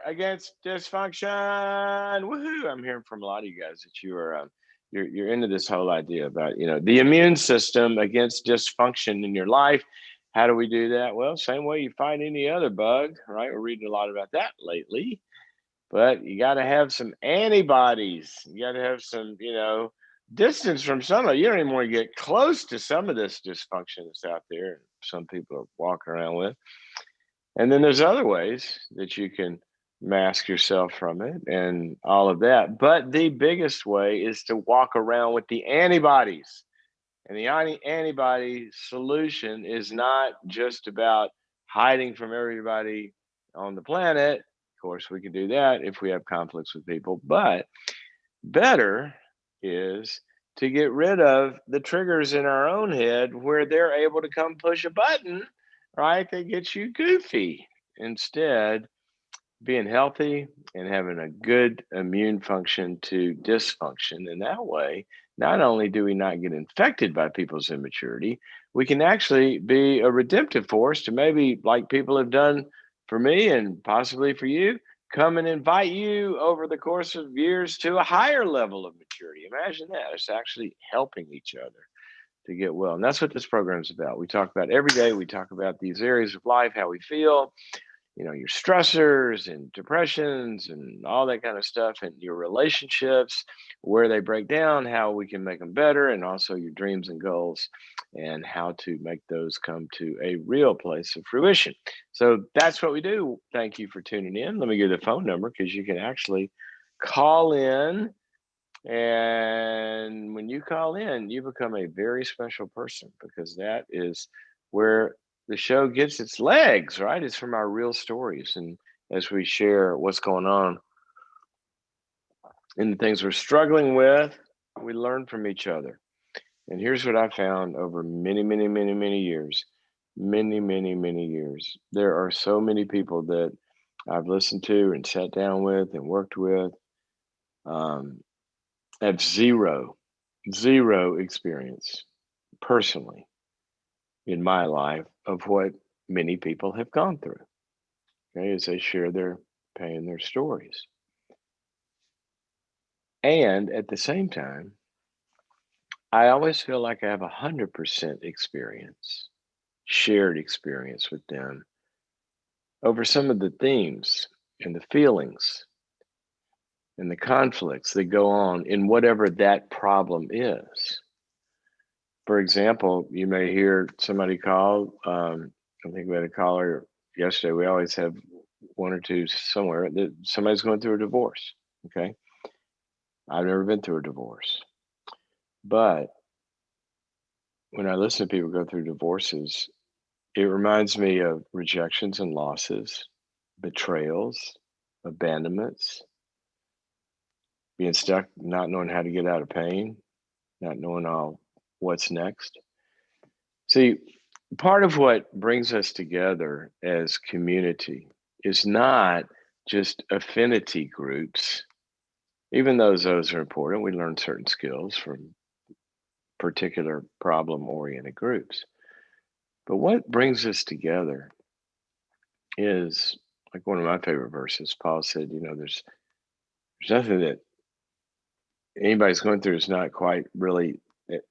against dysfunction. Woohoo! I'm hearing from a lot of you guys that you are you're into this whole idea about the immune system against dysfunction in your life. How do we do that? Well, same way you fight any other bug, right? We're reading a lot about that lately. But you got to have some antibodies. You got to have some, distance from some of it. You don't even want to get close to some of this dysfunction that's out there. Some people are walking around with. And then there's other ways that you can mask yourself from it and all of that. But the biggest way is to walk around with the antibodies. And the antibody solution is not just about hiding from everybody on the planet. Of course, we can do that if we have conflicts with people, but better is to get rid of the triggers in our own head where they're able to come push a button, right, that gets you goofy. Instead, being healthy and having a good immune function to dysfunction. And that way, not only do we not get infected by people's immaturity, we can actually be a redemptive force to maybe, like people have done for me and possibly for you, come and invite you over the course of years to a higher level of maturity. Imagine that. It's actually helping each other to get well. And that's what this program is about. We talk about every day, we talk about these areas of life, how we feel, your stressors and depressions and all that kind of stuff, and your relationships, where they break down, how we can make them better, and also your dreams and goals and how to make those come to a real place of fruition. So that's what we do. Thank you for tuning in. Let me give you the phone number because you can actually call in. And when you call in, you become a very special person because that is where the show gets its legs, right? It's from our real stories. And as we share what's going on and the things we're struggling with, we learn from each other. And here's what I found over many, many, many, many years. Many, many, many years. There are so many people that I've listened to and sat down with and worked with. Um, have zero experience personally in my life of what many people have gone through. Okay, as they share their pain, their stories. And at the same time, I always feel like I have 100% experience, shared experience with them over some of the themes and the feelings and the conflicts that go on in whatever that problem is. For example, you may hear somebody call. I think we had a caller yesterday. We always have one or two somewhere that somebody's going through a divorce. Okay. I've never been through a divorce. But when I listen to people go through divorces, it reminds me of rejections and losses, betrayals, abandonments, being stuck, not knowing how to get out of pain, not knowing what's next. See, part of what brings us together as community is not just affinity groups, even though those are important. We learn certain skills from particular problem oriented groups. But what brings us together is like one of my favorite verses. Paul said, there's nothing that anybody's going through is not quite really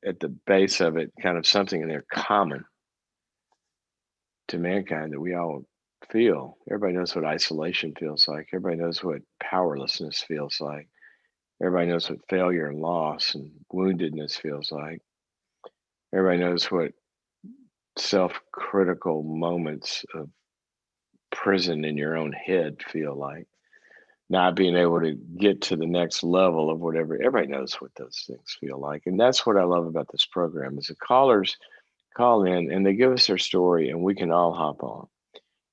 at the base of it, kind of something in there common to mankind that we all feel. Everybody knows what isolation feels like. Everybody knows what powerlessness feels like. Everybody knows what failure and loss and woundedness feels like. Everybody knows what self critical moments of prison in your own head feel like. Not being able to get to the next level of whatever, everybody knows what those things feel like. And that's what I love about this program is the callers call in and they give us their story and we can all hop on.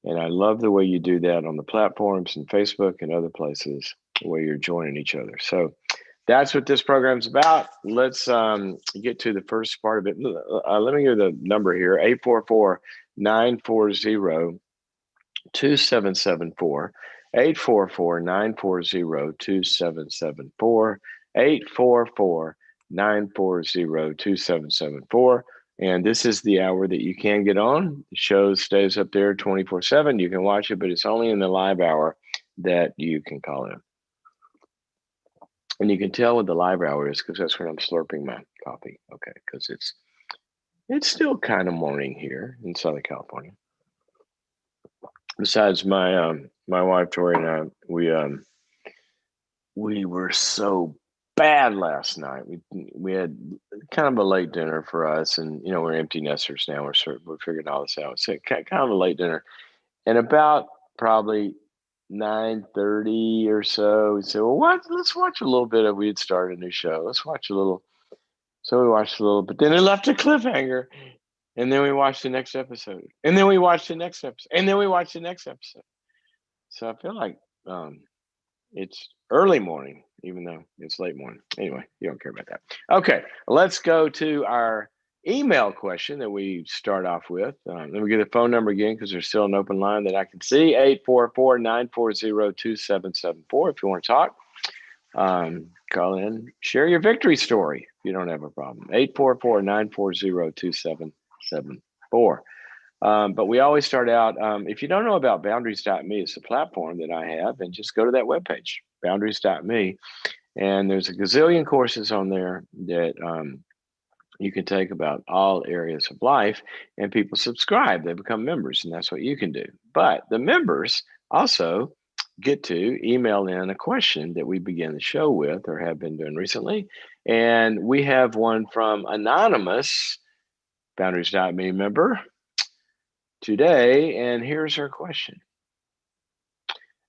And I love the way you do that on the platforms and Facebook and other places where you're joining each other. So that's what this program's about. Let's get to the first part of it. Let me give the number here, 844-940-2774. 844-940-2774. 844-940-2774. And this is the hour that you can get on. The show stays up there 24/7. You can watch it, but it's only in the live hour that you can call in. And you can tell what the live hour is because that's when I'm slurping my coffee. Okay, because it's still kind of morning here in Southern California. Besides, my wife Tori and I, we were so bad last night. We had kind of a late dinner for us, and we're empty nesters now. We're figuring all this out. So kind of a late dinner, and about probably 9:30 or so, we said, "Well, let's watch a little bit of." We had started a new show. Let's watch a little. So we watched a little, but then it left a cliffhanger, and then we watched the next episode, and then we watched the next episode, and then we watched the next episode. So I feel like it's early morning, even though it's late morning. Anyway, you don't care about that. Okay, let's go to our email question that we start off with. Let me get the phone number again because there's still an open line that I can see, 844-940-2774 if you want to talk. Call in, share your victory story if you don't have a problem. 844-940-2774. But we always start out, if you don't know about boundaries.me, it's a platform that I have, and just go to that webpage, boundaries.me. And there's a gazillion courses on there that you can take about all areas of life, and people subscribe. They become members, and that's what you can do. But the members also get to email in a question that we begin the show with or have been doing recently. And we have one from Anonymous, boundaries.me member today, and here's her question.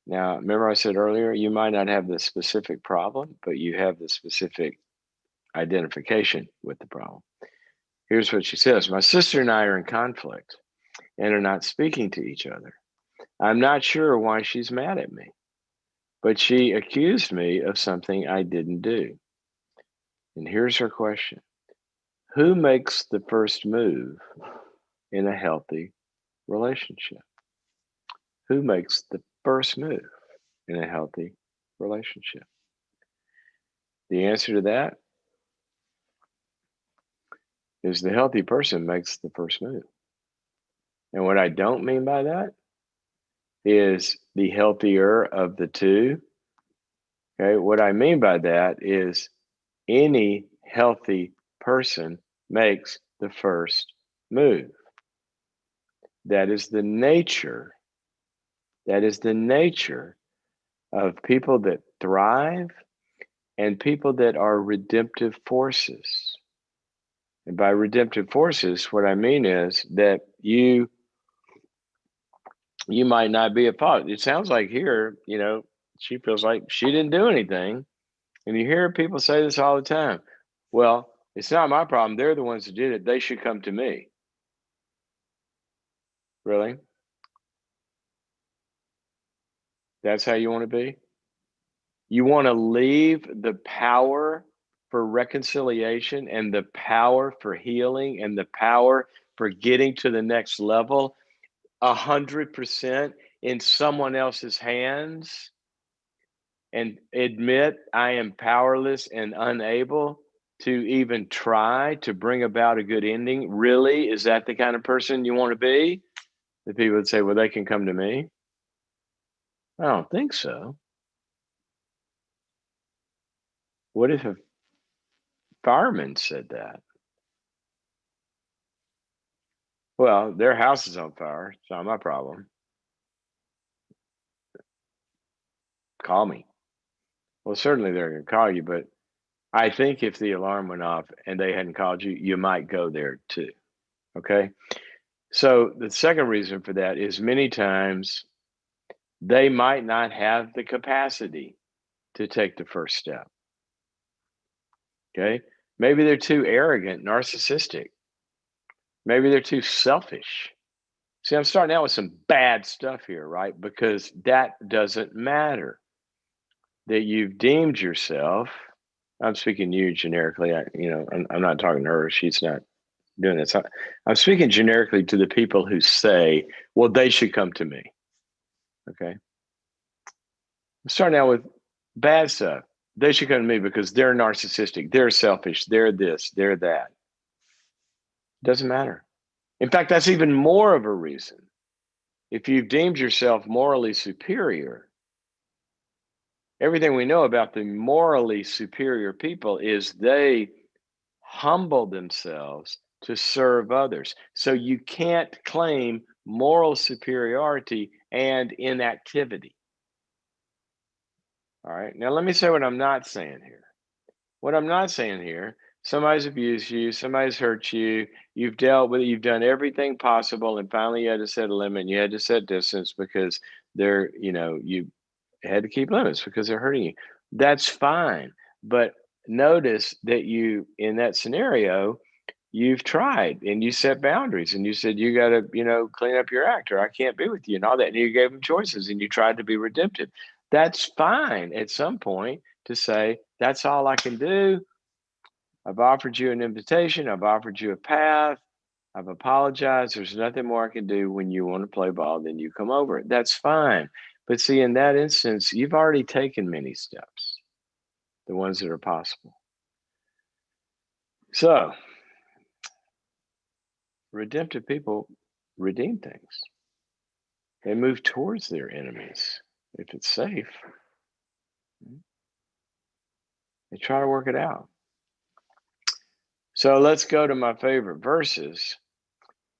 Now, remember I said earlier, you might not have the specific problem, but you have the specific identification with the problem. Here's what she says. My sister and I are in conflict and are not speaking to each other. I'm not sure why she's mad at me, but she accused me of something I didn't do. And here's her question. Who makes the first move in a healthy relationship? Who makes the first move in a healthy relationship? The answer to that is the healthy person makes the first move. And what I don't mean by that is the healthier of the two. Okay, what I mean by that is any healthy person makes the first move. That is the nature. That is the nature of people that thrive and people that are redemptive forces. And by redemptive forces, what I mean is that you might not be at fault. It sounds like here, she feels like she didn't do anything. And you hear people say this all the time. Well, it's not my problem. They're the ones that did it. They should come to me. Really? That's how you want to be? You want to leave the power for reconciliation and the power for healing and the power for getting to the next level 100% in someone else's hands and admit I am powerless and unable to even try to bring about a good ending. Really? Is that the kind of person you want to be? The people would say, well, they can come to me. I don't think so. What if a fireman said that? Well, their house is on fire. It's not my problem. Call me. Well, certainly they're going to call you, but I think if the alarm went off and they hadn't called you, you might go there too. Okay. So the second reason for that is many times they might not have the capacity to take the first step. Okay. Maybe they're too arrogant, narcissistic. Maybe they're too selfish. See, I'm starting out with some bad stuff here, right? Because that doesn't matter. That you've deemed yourself, I'm speaking to you generically. I'm not talking to her. She's not doing this. I'm speaking generically to the people who say, well, they should come to me. Okay. I'm starting out with bad stuff. They should come to me because they're narcissistic. They're selfish. They're this, they're that. Doesn't matter. In fact, that's even more of a reason. If you've deemed yourself morally superior, Everything we know about the morally superior people is they humble themselves to serve others. So you can't claim moral superiority and inactivity. All right. Now, let me say what I'm not saying here. What I'm not saying here, somebody's abused you, somebody's hurt you, you've dealt with it, you've done everything possible, and finally you had to set a limit, and you had to set distance because they're, you had to keep limits because they're hurting you. That's fine. But notice that in that scenario, you've tried and you set boundaries and you said, you got to, clean up your act or I can't be with you and all that. And you gave them choices and you tried to be redemptive. That's fine at some point to say, that's all I can do. I've offered you an invitation. I've offered you a path. I've apologized. There's nothing more I can do. When you want to play ball, then you come over. That's fine. But see, in that instance, you've already taken many steps, the ones that are possible. So, redemptive people redeem things. They move towards their enemies if it's safe. They try to work it out. So let's go to my favorite verses.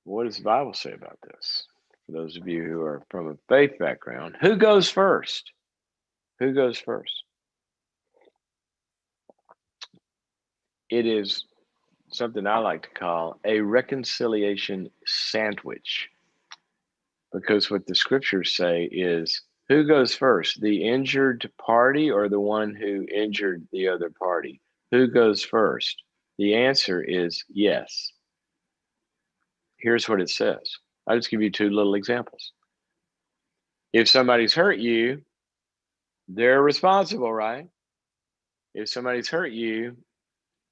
What does the Bible say about this? For those of you who are from a faith background, who goes first? Who goes first? It is something I like to call a reconciliation sandwich. Because what the scriptures say is, who goes first, the injured party or the one who injured the other party? Who goes first? The answer is yes. Here's what it says. I'll just give you two little examples. If somebody's hurt you, they're responsible, right? If somebody's hurt you,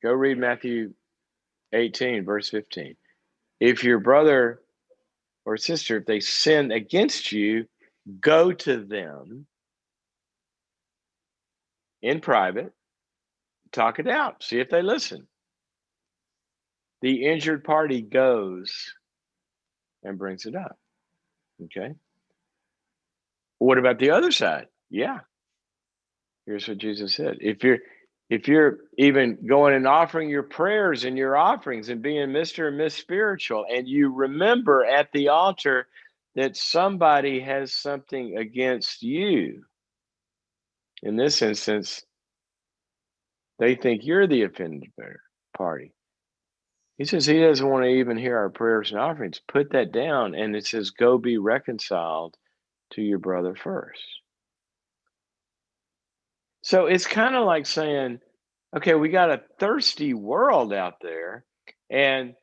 go read Matthew 18, verse 15. If your brother or sister, if they sin against you, go to them in private, talk it out, see if they listen. The injured party goes and brings it up. Okay. What about the other side? Yeah. Here's what Jesus said. If you're even going and offering your prayers and your offerings and being Mr. and Miss Spiritual, and you remember at the altar that somebody has something against you, in this instance, they think you're the offended party. He says he doesn't want to even hear our prayers and offerings. Put that down. And it says, go be reconciled to your brother first. So it's kind of like saying, okay, we got a thirsty world out there. And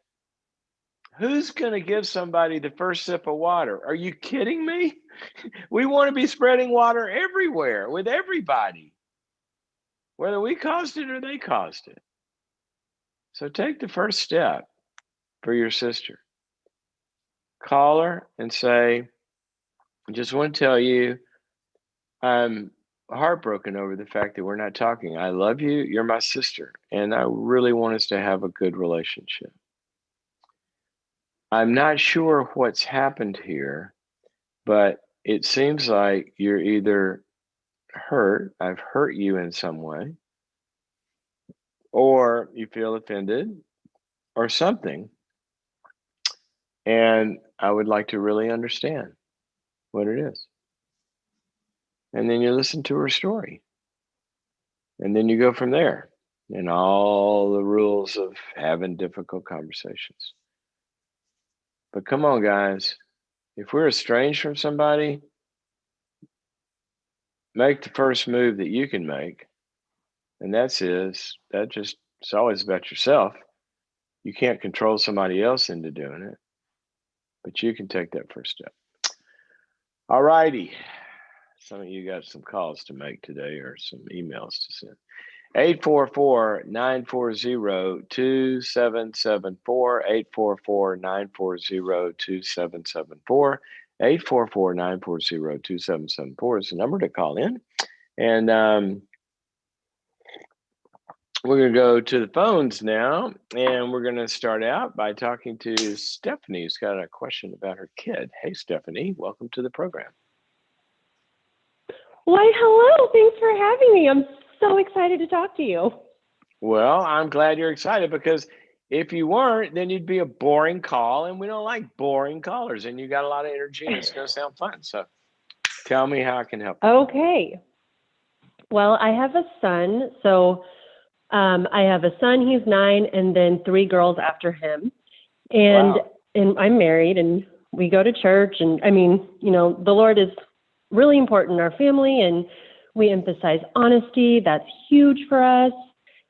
who's going to give somebody the first sip of water? Are you kidding me? We want to be spreading water everywhere with everybody, whether we caused it or they caused it. So take the first step for your sister. Call her and say, I just want to tell you, I'm heartbroken over the fact that we're not talking. I love you. You're my sister. And I really want us to have a good relationship. I'm not sure what's happened here, but it seems like you're either hurt, I've hurt you in some way, or you feel offended or something. And I would like to really understand what it is. And then you listen to her story. And then you go from there and all the rules of having difficult conversations. But come on, guys. If we're estranged from somebody, make the first move that you can make. And it's always about yourself. You can't control somebody else into doing it, but you can take that first step. All righty. Some of you got some calls to make today or some emails to send. 844-940-2774, 844-940-2774, 844-940-2774 is the number to call in. And we're going to go to the phones now, and we're going to start out by talking to Stephanie, who's got a question about her kid. Hey, Stephanie, welcome to the program. Why, hello. Thanks for having me. I'm so excited to talk to you. Well, I'm glad you're excited because if you weren't, then you'd be a boring call, and we don't like boring callers. And you got a lot of energy, and it's going to sound fun. So tell me how I can help you. Okay. Well, I have a son. So I have a son, he's 9, and then 3 girls after him. And Wow. and I'm married, and we go to church. And I mean, the Lord is really important in our family, and we emphasize honesty. That's huge for us.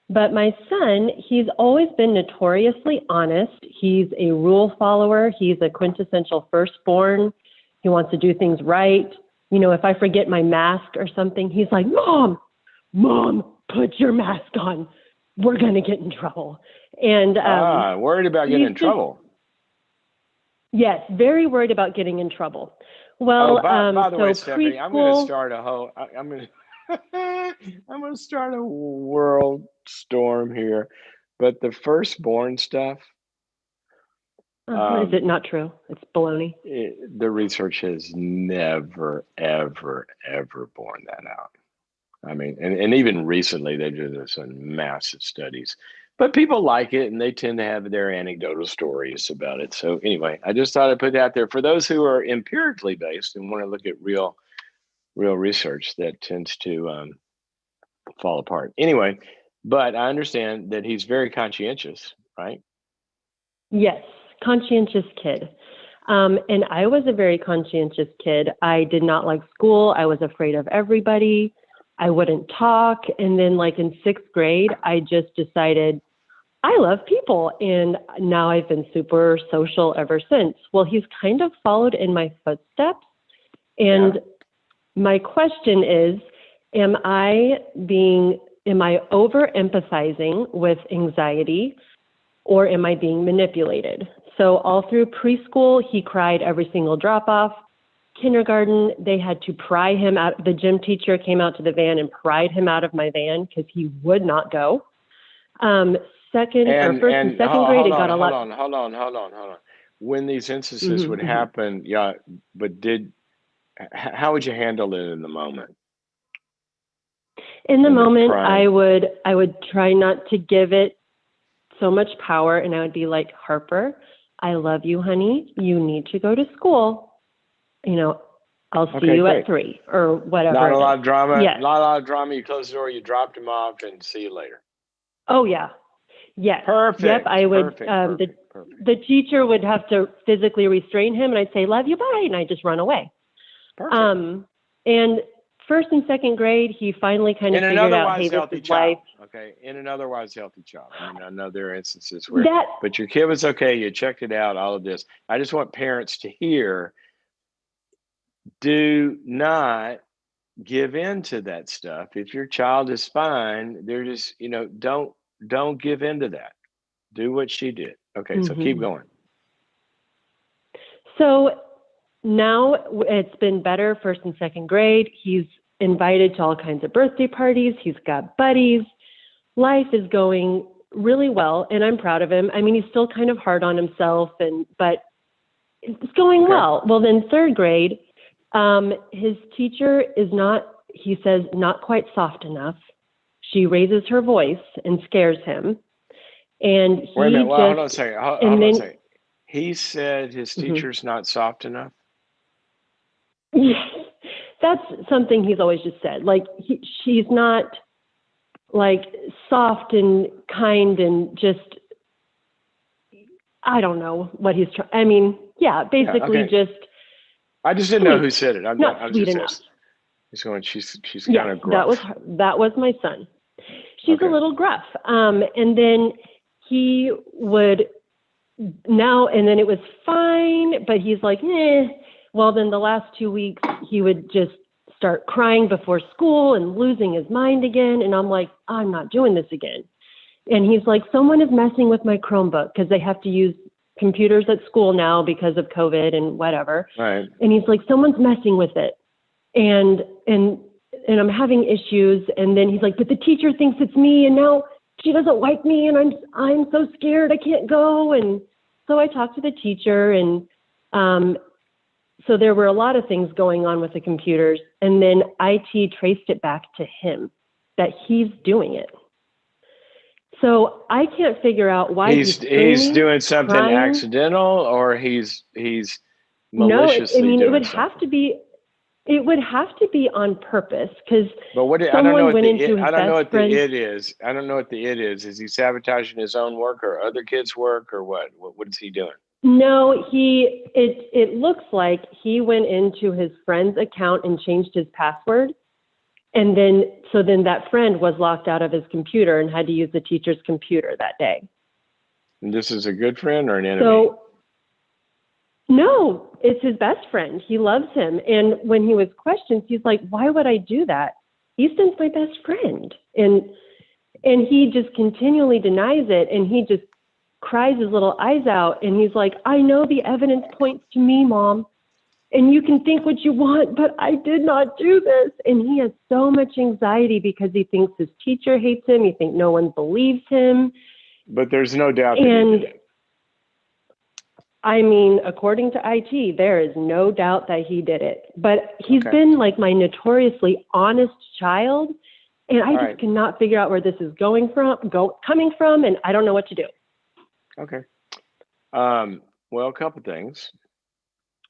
But my son, he's always been notoriously honest. He's a rule follower. He's a quintessential firstborn. He wants to do things right. If I forget my mask or something, he's like, Mom, put your mask on. We're going to get in trouble. And Worried about getting in trouble. Yes, very worried about getting in trouble. Oh, Well, by the so way, Stephanie, I'm going to preschool, start a whole. I'm going to. I'm going to start a world storm here, but the firstborn stuff. is it not true? It's baloney. The research has never, ever, ever borne that out. I mean, and even recently they did some massive studies, but people like it and they tend to have their anecdotal stories about it. So anyway, I just thought I'd put it out there for those who are empirically based and want to look at real research that tends to fall apart. Anyway, but I understand that he's very conscientious, right? Yes, conscientious kid. And I was a very conscientious kid. I did not like school. I was afraid of everybody. I wouldn't talk. And then, like in 6th grade, I just decided I love people. And now I've been super social ever since. Well, he's kind of followed in my footsteps. And my question is, am I over empathizing with anxiety, or am I being manipulated? So all through preschool, he cried every single drop off. Kindergarten, they had to pry him out. The gym teacher came out to the van and pried him out of my van because he would not go. First and second grade, it got a lot. Hold on. When these instances would Mm-hmm. happen, but how would you handle it in the moment? In the moment, I would try not to give it so much power, and I would be like, Harper, I love you, honey. You need to go to school. I'll see you at 3 or whatever. Not a lot of drama. Yes. Not a lot of drama. You close the door, you dropped him off, and see you later. Oh yeah. Yes. Perfect. Yep. I would. Perfect. The teacher would have to physically restrain him, and I'd say, "Love you, bye," and I just run away. Perfect. And 1st and 2nd grade, he finally kind of figured out, hey, this is life. Okay. In an otherwise healthy child. I mean, I know there are instances where, but your kid was okay. You checked it out. All of this. I just want parents to hear. Do not give in to that stuff. If your child is fine, they're just, don't give in to that. Do what she did. Okay, so keep going. So now it's been better, 1st and 2nd grade. He's invited to all kinds of birthday parties. He's got buddies. Life is going really well, and I'm proud of him. I mean, he's still kind of hard on himself, but it's going well. Well, then 3rd grade, his teacher is not, he says, not quite soft enough. She raises her voice and scares him. And he Wait a minute. Well, hold on a second. Hold on a second. He said his teacher's not soft enough? Yes. That's something he's always just said. Like, she's not, like, soft and kind and just, I don't know what he's trying. I mean, basically just. I just didn't know who said it. I'm not sweet just enough. She's going. She's kind of gruff. That was my son. She's a little gruff. And then he would and then it was fine, but he's like, eh. Well, then the last 2 weeks he would just start crying before school and losing his mind again. And I'm like, I'm not doing this again. And he's like, someone is messing with my Chromebook because they have to use computers at school now because of COVID and whatever. Right. And he's like, someone's messing with it. And I'm having issues. And then he's like, but the teacher thinks it's me. And now she doesn't like me. And I'm so scared. I can't go. And so I talked to the teacher. And so there were a lot of things going on with the computers. And then IT traced it back to him, that he's doing it. So I can't figure out why he's He's screaming, doing something crying. accidental, or he's No, I maliciously mean, it doing would have something. to be, it would have to be on purpose, because But I don't know someone what went into I his don't know best what the friend. it is. I don't know what the it is. Is he sabotaging his own work or other kids' work, or what? What is he doing? No, it looks like he went into his friend's account and changed his password. And then that friend was locked out of his computer and had to use the teacher's computer that day. And this is a good friend or an enemy? So no, it's his best friend. He loves him. And when he was questioned, he's like, why would I do that? Easton's my best friend. And he just continually denies it, and he just cries his little eyes out, and he's like, I know the evidence points to me, Mom. And you can think what you want, but I did not do this. And he has so much anxiety because he thinks his teacher hates him. He thinks no one believes him. But there's no doubt that he And did it. I mean, according to IT, there is no doubt that he did it. But he's Okay. been like my notoriously honest child. And I All just right. cannot figure out where this is coming from, and I don't know what to do. Okay. Well, a couple things.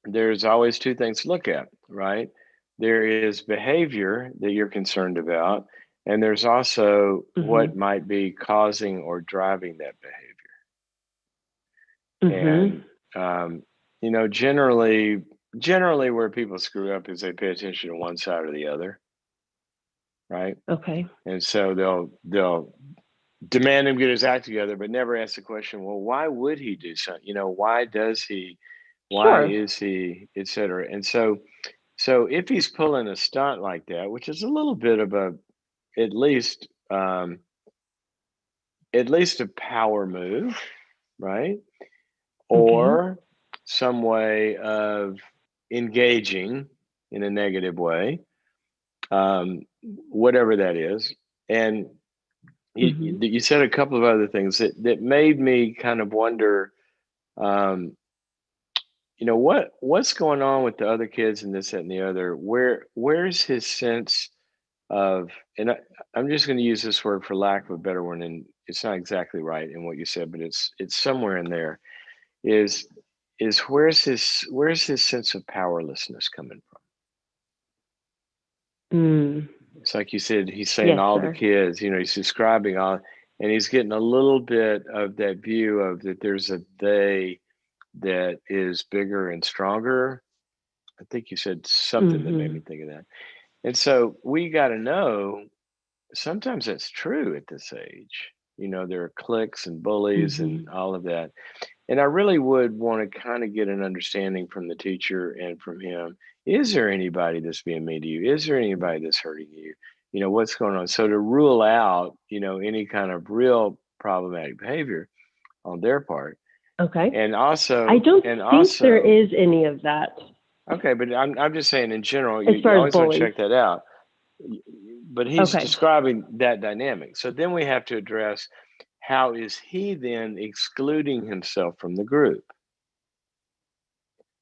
There's always two things to look at, right? There is behavior that you're concerned about, and there's also what Mhm. might be causing or driving that behavior. Mhm. And you know, generally where people screw up is they pay attention to one side or the other, right? Okay. And so they'll demand him get his act together, but never ask the question, well, why would he do something? You know, why does he? Why Sure. is he, et cetera? And so if he's pulling a stunt like that, which is a little bit of a at least um, at least a power move, right? Okay. Or some way of engaging in a negative way, whatever that is. And Mhm. you said a couple of other things that made me kind of wonder, um, you know, what's going on with the other kids and this, that, and the other. Where's his sense of, and I'm just going to use this word for lack of a better one, and it's not exactly right in what you said, but it's somewhere in there. Is where's his sense of powerlessness coming from? Mm. It's like you said, he's saying Yes, all the sir. kids, you know, he's describing all, and he's getting a little bit of that view of that there's a they that is bigger and stronger. I think you said something that made me Mhm. think of that. And so we got to know sometimes that's true at this age. You know, there are cliques and bullies and Mhm. all of that. And I really would want to kind of get an understanding from the teacher and from him. Is there anybody that's being mean to you? Is there anybody that's hurting you? You know, what's going on? So to rule out, you know, any kind of real problematic behavior on their part. Okay. And I also, don't and think there also, is any of that okay, but I'm just saying in general, as you far as always want to bullies. check that out. But he's Okay. describing that dynamic. So then we have to address how is he then excluding himself from the group?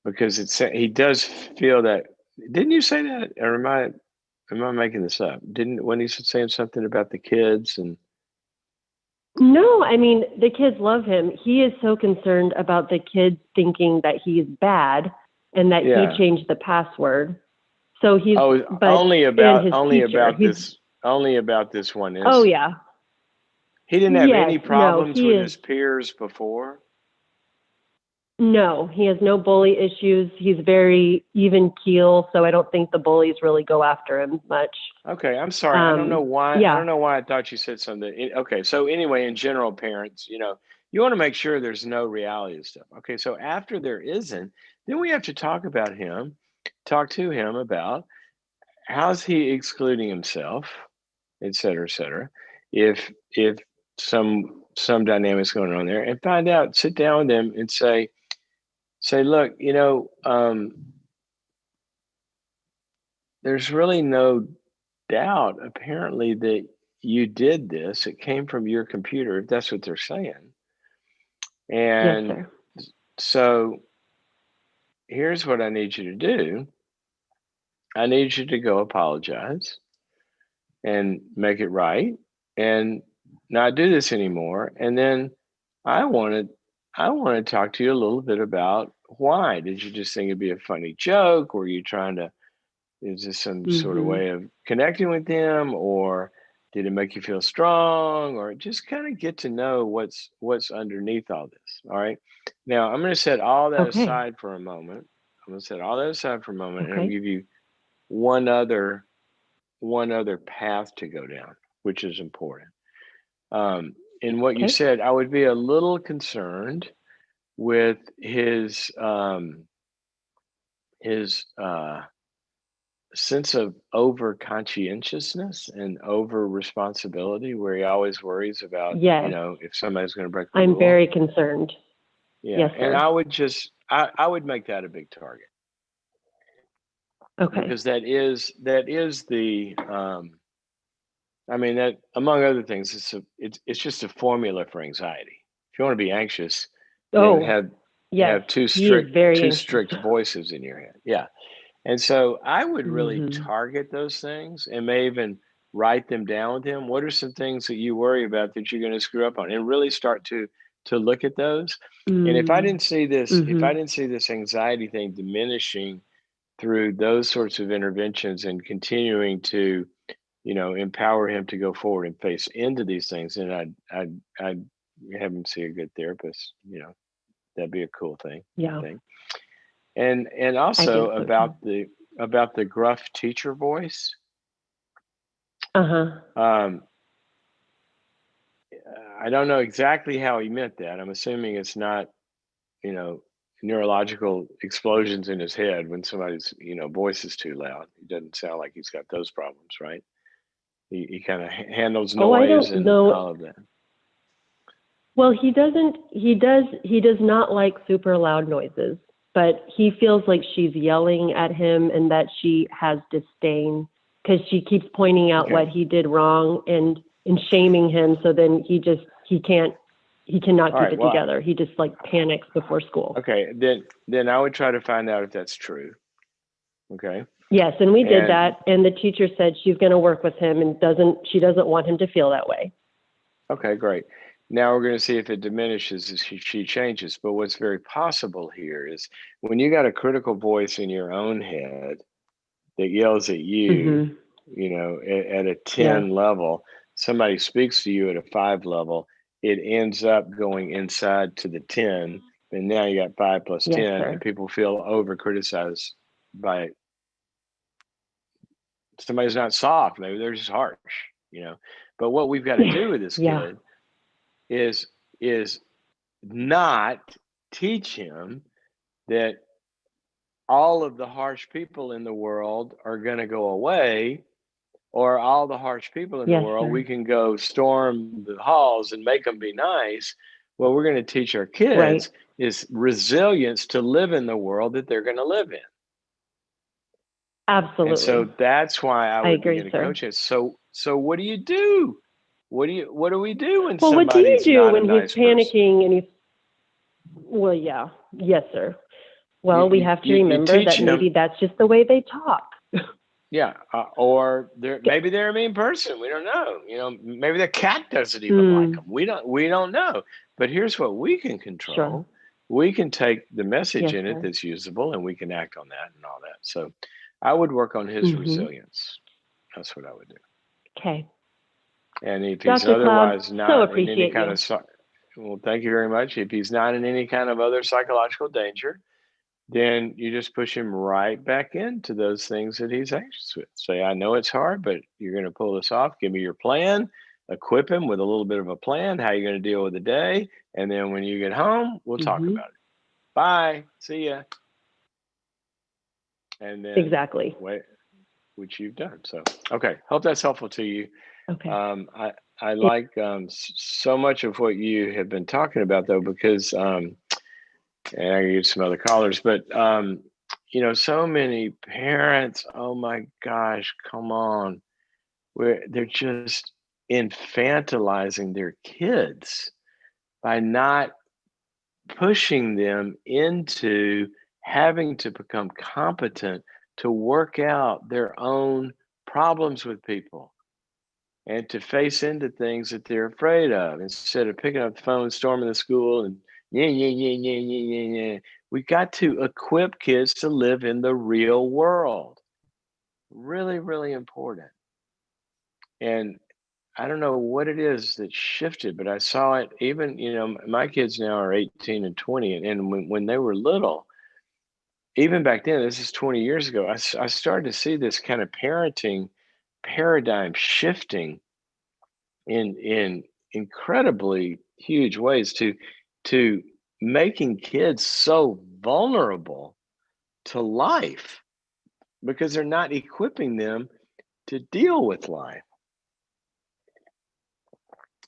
Because he does feel that. Didn't you say that, or am I making this up? Didn't when he's saying something about the kids and No, I mean, the kids love him. He is so concerned about the kids thinking that he's bad and that he yeah. changed the password. So Oh, and his teacher, only about this one oh incident. yeah. He didn't have Yes, any no, problems he with is, his peers before. no, he has no bully issues. He's very even keel, so I don't think the bullies really go after him much. Okay, I'm sorry. I don't know Um, why. I yeah, don't know why I thought you said something. Okay, so anyway, in general, parents, you know, you want to make sure there's no reality of stuff. Okay, so after there isn't, then we have to talk about him, talk to him about how's he excluding himself, et cetera, et cetera. If some dynamics going on there, and find out, sit down with them and say, look, you know, there's really no doubt apparently that you did this. It came from your computer, if that's what they're saying. yes, And sir. so here's what I need you to do. I need you to go apologize and make it right and not do this anymore. And then I wanted I want to talk to you a little bit about why. Did you just think it'd be a funny joke? Were you trying to, is this some sort of Mhm. way of connecting with them, or did it make you feel strong, or just kind of get to know what's underneath all this? All right. Now I'm going to set all that Okay. aside for a moment. I'm going to set all that aside for a moment, and I'll Okay. give you one other one other path to go down, which is important. Um, in what you Okay. said, I would be a little concerned with his sense of over conscientiousness and over responsibility, where he always worries about, Yes. if somebody's going to break the I'm rule. very concerned. Yeah, Yes, and sir. I would make that a big target, Okay. because that is the I mean, that, among other things, it's just a formula for anxiety. If you want to be anxious, then Oh, have yes. He is very two anxious. strict voices in your head. Yeah. And so I would really Mhm. target those things and may even write them down with him. What are some things that you worry about that you're going to screw up on? And really start to look at those. And Mm. if I Mhm. didn't see this anxiety thing diminishing through those sorts of interventions and continuing to, empower him to go forward and face into these things, then I'd have him see a good therapist. That'd be a cool thing, I Yeah. think. And I also think so too. about the gruff teacher voice. Uh-huh. Um, I don't know exactly how he meant that. I'm assuming it's not, you know, neurological explosions in his head when somebody's, voice is too loud. He doesn't sound like he's got those problems, right? He kind of handles Oh, I noise don't and know. all of that. Well, he does not like super loud noises, but he feels like she's yelling at him and that she has disdain because she keeps pointing out Okay. what he did wrong and shaming him. So then he cannot All keep right. it Well, together. He just like panics before school. okay. Then I would try to find out if that's true. Okay. Yes, and we did And that, and the teacher said she's going to work with him and she doesn't want him to feel that way. okay, great. Now we're going to see if it diminishes as she changes. But what's very possible here is when you got a critical voice in your own head that yells at you, Mhm. at a Yes. 10 level, somebody speaks to you at a 5 level, it ends up going inside to the 10. And now you got 5 plus Yes, 10, and sir. people feel over criticized by somebody's not soft. Maybe they're just harsh, you know. But what we've got to do with this Yeah. kid is is not teach him that all of the harsh people in the world are going to go away, or all the harsh people in the Yes, world we sir. can go storm the halls and make them be nice. What we're going to teach our Right. kids is resilience to live in the world that they're going to live in. And so Absolutely. that's why I I would begin agree, to sir. coach it. So what do you do? What do we do when Well, what do you somebody's do not a when he's nice person? panicking and he's, well, yeah. Yes, sir. Well, we have to You remember teach that maybe him, that's just the way they talk. yeah, or maybe they're a mean person. We don't know. Maybe the cat doesn't even like them. Mm, We don't know. But here's what we can sure. control. We can take the message Yes, in it sir. that's usable, and we can act on that and all that. So I would work on his Mm-hmm. resilience. That's what I would do. Okay. And if he's Dr. Cloud, otherwise so not in any appreciate kind you. of, well, thank you very much. If he's not in any kind of other psychological danger, then you just push him right back into those things that he's anxious with. Say, I know it's hard, but you're going to pull this off. Give me your plan. Equip him with a little bit of a plan, how you're going to deal with the day. And then when you get home, we'll talk Mm-hmm. about it. Bye. See ya. And then Exactly. wait, which you've done. So, okay. Hope that's helpful to you. Okay. I It, like so much of what you have been talking about, though, because, and I can get some other callers, but, so many parents, oh my gosh, come on, where they're just infantilizing their kids by not pushing them into having to become competent to work out their own problems with people and to face into things that they're afraid of instead of picking up the phone, storming the school, and yeah, yeah, yeah, yeah, yeah, yeah, yeah. We got to equip kids to live in the real world. Really, really important. And I don't know what it is that shifted, but I saw it even, my kids now are 18 and 20. And when they were little, even back then, this is 20 years ago, I started to see this kind of parenting paradigm shifting in incredibly huge ways to making kids so vulnerable to life because they're not equipping them to deal with life.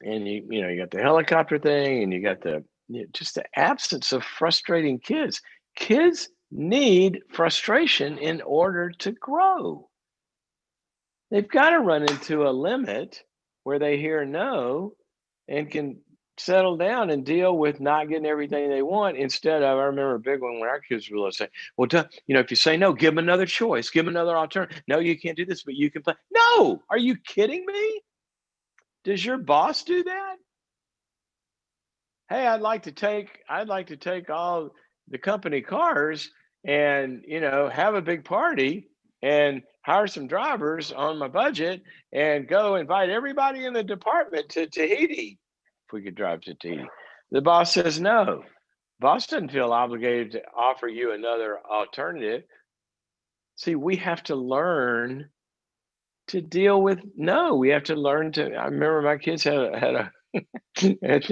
And you got the helicopter thing, and you got just the absence of frustrating kids. Kids need frustration in order to grow. They've got to run into a limit where they hear no and can settle down and deal with not getting everything they want instead of, I remember a big one when our kids were little, say, well, if you say no, give them another choice, give them another alternative. No, you can't do this, but you can play. No, are you kidding me? Does your boss do that? Hey, I'd like to take all the company cars and, have a big party and hire some drivers on my budget and go invite everybody in the department to Tahiti. If we could drive to Tahiti. The boss says no. Boss doesn't feel obligated to offer you another alternative. See, we have to learn to deal with no. We have to learn to. I remember my kids had a at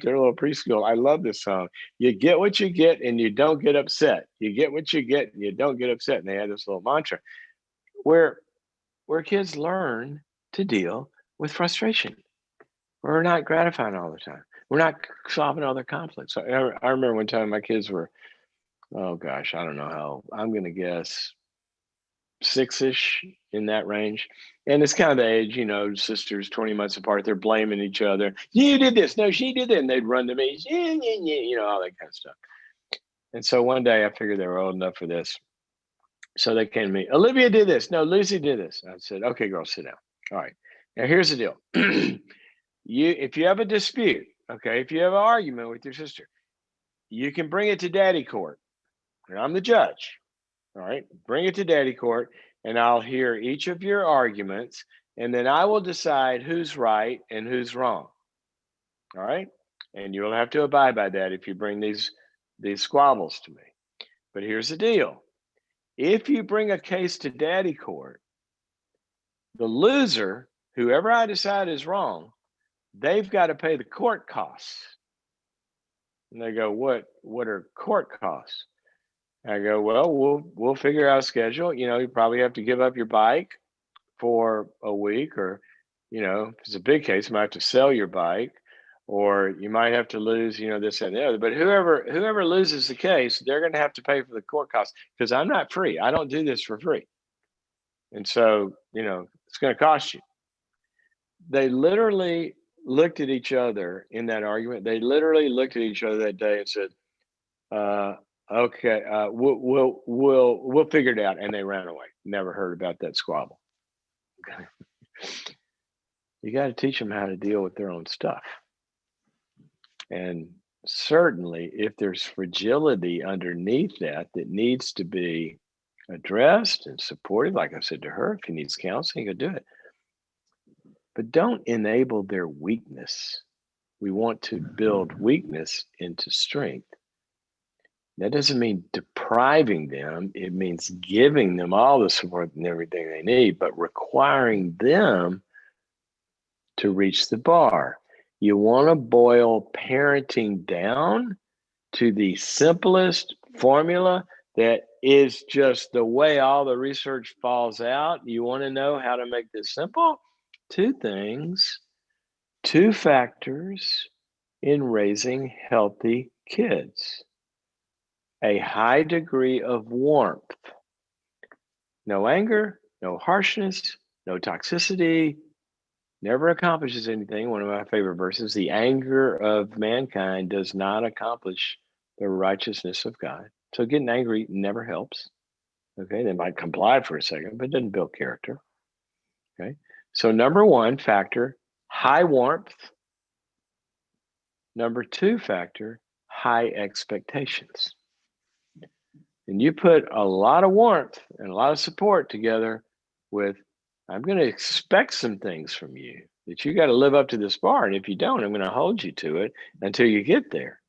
their little preschool. I love this song. You get what you get and you don't get upset. You get what you get and you don't get upset. And they had this little mantra where kids learn to deal with frustration. We're not gratifying all the time. We're not solving all their conflicts. So I remember one time my kids were, oh gosh, I don't know how, I'm going to guess six-ish, in that range. And it's kind of the age, sisters 20 months apart, they're blaming each other. You did this. No, she did that. And they'd run to me, yeah, yeah, yeah, all that kind of stuff. And so one day I figured they were old enough for this. So they came to me, Olivia did this. No, Lucy did this. I said, okay, girl, sit down. All right. Now here's the deal. If you have a dispute, okay, if you have an argument with your sister, you can bring it to daddy court. And I'm the judge. All right, bring it to daddy court, and I'll hear each of your arguments, and then I will decide who's right and who's wrong. All right, and you'll have to abide by that if you bring these squabbles to me. But here's the deal: if you bring a case to daddy court, the loser, whoever I decide is wrong, they've got to pay the court costs. And they go, what are court costs? I go, well, we'll figure out a schedule. You probably have to give up your bike for a week, or, if it's a big case, you might have to sell your bike, or you might have to lose, this and the other. But whoever loses the case, they're going to have to pay for the court costs because I'm not free. I don't do this for free. And so, it's going to cost you. They literally looked at each other in that argument. They literally looked at each other that day and said, okay, we'll figure it out. And they ran away. Never heard about that squabble. You got to teach them how to deal with their own stuff. And certainly, if there's fragility underneath that needs to be addressed and supported, like I said to her, if he needs counseling, go do it. But don't enable their weakness. We want to build weakness into strength. That doesn't mean depriving them. It means giving them all the support and everything they need, but requiring them to reach the bar. You want to boil parenting down to the simplest formula that is just the way all the research falls out. You want to know how to make this simple? Two things, two factors in raising healthy kids. A high degree of warmth. No anger, no harshness, no toxicity, never accomplishes anything. One of my favorite verses, the anger of mankind does not accomplish the righteousness of God. So getting angry never helps. Okay, they might comply for a second, but it doesn't build character. Okay, so number one factor, high warmth. Number two factor, high expectations. And you put a lot of warmth and a lot of support together with, I'm going to expect some things from you that you got to live up to this bar. And if you don't, I'm going to hold you to it until you get there.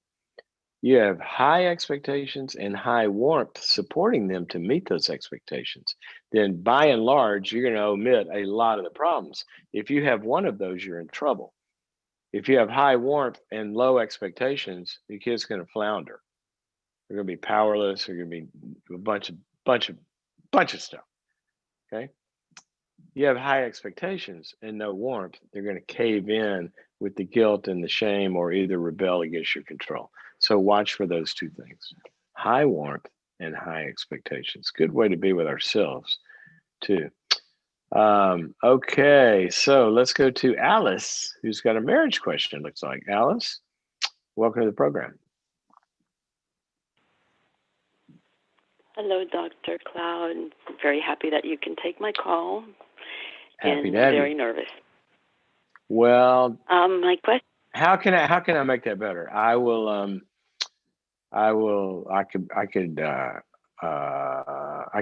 You have high expectations and high warmth supporting them to meet those expectations. Then by and large, you're going to omit a lot of the problems. If you have one of those, you're in trouble. If you have high warmth and low expectations, the kid's going to flounder. They're going to be powerless. They're going to be a bunch of stuff. Okay. You have high expectations and no warmth. They're going to cave in with the guilt and the shame, or either rebel against your control. So watch for those two things: high warmth and high expectations. Good way to be with ourselves too. Okay, so let's go to Alice, who's got a marriage question. Looks like Alice. Welcome to the program. Hello, Dr. Cloud. I'm very happy that you can take my call. Happy and to have I'm very you. nervous. Well, my question. how can I make that better? I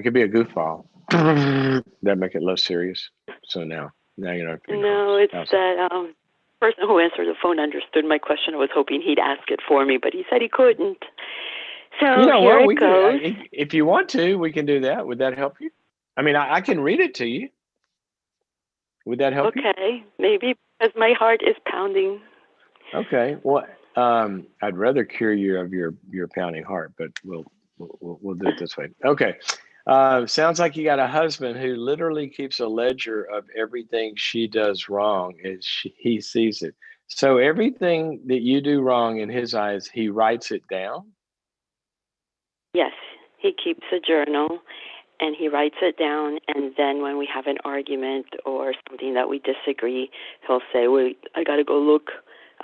could be a goofball. That make it less serious. So now you're not. No, it's that person who answered the phone understood my question. I was hoping he'd ask it for me, but he said he couldn't. So here it goes. If you want to, we can do that. Would that help you? I mean, I can read it to you. Would that help you? Okay, maybe because my heart is pounding. Okay. Well, I'd rather cure you of your pounding heart, but we'll do it this way. Okay. Sounds like you got a husband who literally keeps a ledger of everything she does wrong as he sees it. So everything that you do wrong in his eyes, he writes it down? Yes, he keeps a journal and he writes it down. And then when we have an argument or something that we disagree, he'll say, wait, I got to go look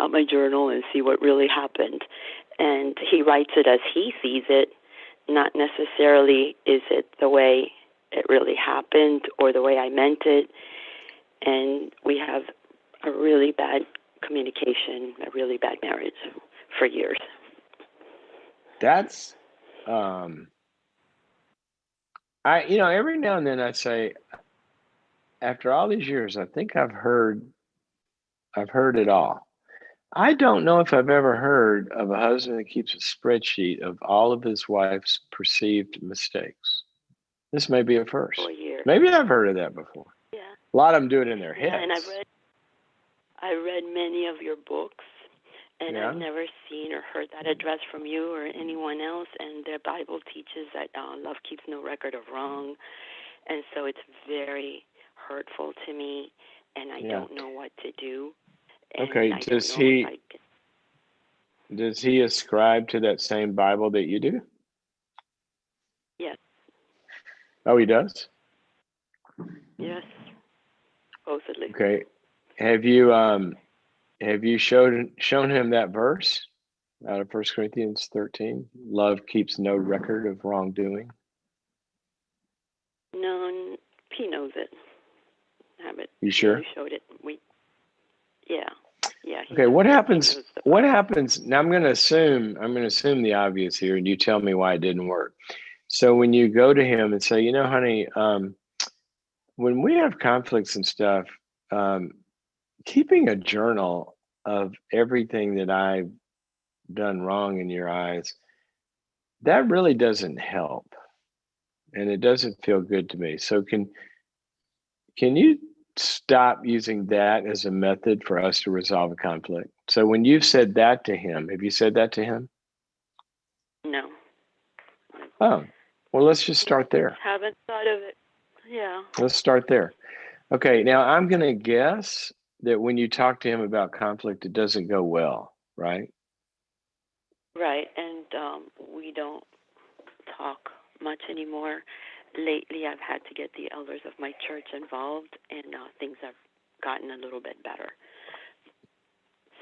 at my journal and see what really happened. And he writes it as he sees it, not necessarily is it the way it really happened or the way I meant it. And we have a really bad communication, a really bad marriage for years. That's every now and then I say, after all these years, I think I've heard it all. I don't know if I've ever heard of a husband that keeps a spreadsheet of all of his wife's perceived mistakes. This may be a first. Maybe I've heard of that before. Yeah. A lot of them do it in their heads. And I read many of your books, and I've never seen or heard that addressed from you or anyone else. And the Bible teaches that love keeps no record of wrong, and so it's very hurtful to me, and I don't know what to do. Okay, does he ascribe to that same Bible that you do? Yes. Oh, he does? Yes, supposedly. Okay. Have you shown him that verse out of 1 Corinthians 13? Love keeps no record of wrongdoing. No, he knows it. You sure? Really showed it. Yeah. Okay, what happens? What happens? Now I'm going to assume the obvious here, and you tell me why it didn't work. So when you go to him and say, honey, when we have conflicts and stuff, keeping a journal of everything that I've done wrong in your eyes, that really doesn't help, and it doesn't feel good to me. So can you stop using that as a method for us to resolve a conflict? So when you've said that to him, have you said that to him? No. Oh, well, let's just start there. Haven't thought of it. Yeah. Let's start there. Okay, now I'm going to guess that when you talk to him about conflict, it doesn't go well, right? Right, and we don't talk much anymore. Lately, I've had to get the elders of my church involved, and things have gotten a little bit better.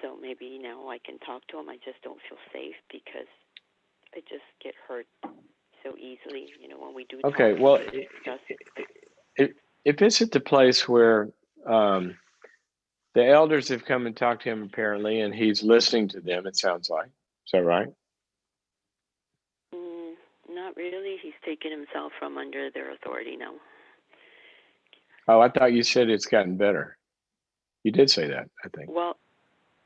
So maybe now I can talk to him. I just don't feel safe because I just get hurt so easily. When we do Okay, talk, well, we discuss. if it's at the place where um, the elders have come and talked to him apparently, and he's listening to them, it sounds like. Is that right? Not really. He's taken himself from under their authority now. Oh, I thought you said it's gotten better. You did say that, I think. Well,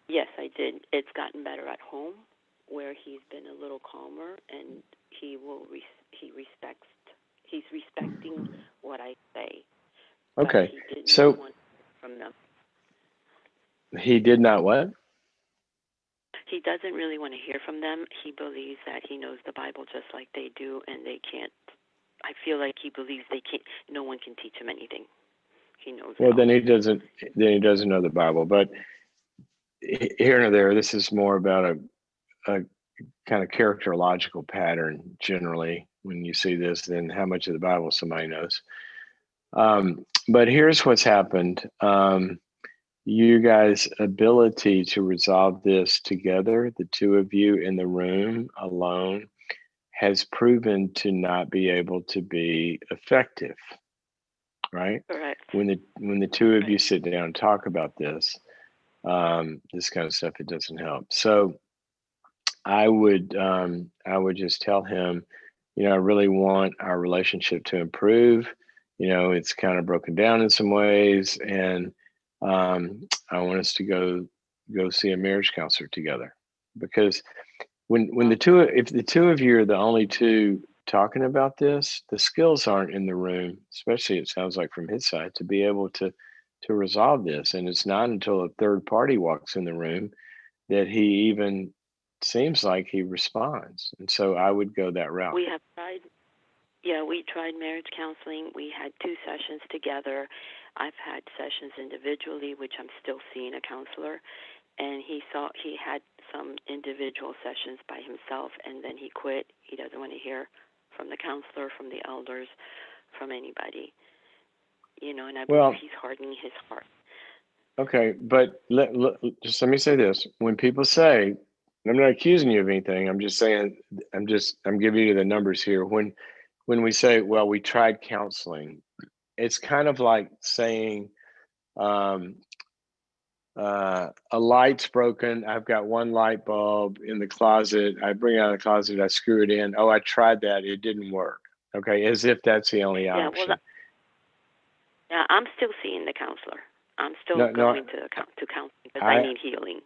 yes, I did. It's gotten better at home, where he's been a little calmer, and he will he's respecting what I say. Okay, But he did so not want from them. he did not what? He doesn't really want to hear from them. He believes that he knows the Bible just like they do, and they can't. I feel like he believes they can't. No one can teach him anything. He knows it Well, all. then he doesn't. Then he doesn't know the Bible. But here and there, this is more about a kind of characterological pattern generally when you see this than how much of the Bible somebody knows. But here's what's happened. You guys' ability to resolve this together, the two of you in the room alone, has proven to not be able to be effective, right? Correct. When the two of you sit down and talk about this, this kind of stuff, it doesn't help. So I would just tell him, I really want our relationship to improve. It's kind of broken down in some ways, and I want us to go see a marriage counselor together, because when if the two of you are the only two talking about this, the skills aren't in the room, especially it sounds like from his side, to be able to resolve this. And it's not until a third party walks in the room that he even seems like he responds. And so I would go that route. We have tried. Yeah, we tried marriage counseling. We had 2 sessions together. I've had sessions individually, which I'm still seeing a counselor. And he had some individual sessions by himself, and then he quit. He doesn't want to hear from the counselor, from the elders, from anybody. And I believe he's hardening his heart. Okay, but just let me say this. When people say, I'm not accusing you of anything, I'm just saying, I'm giving you the numbers here. When we say, well, we tried counseling, it's kind of like saying, a light's broken. I've got one light bulb in the closet. I bring it out of the closet. I screw it in. Oh, I tried that. It didn't work. Okay, as if that's the only option. Yeah, I'm still seeing the counselor. I'm still going to counseling because I need healing.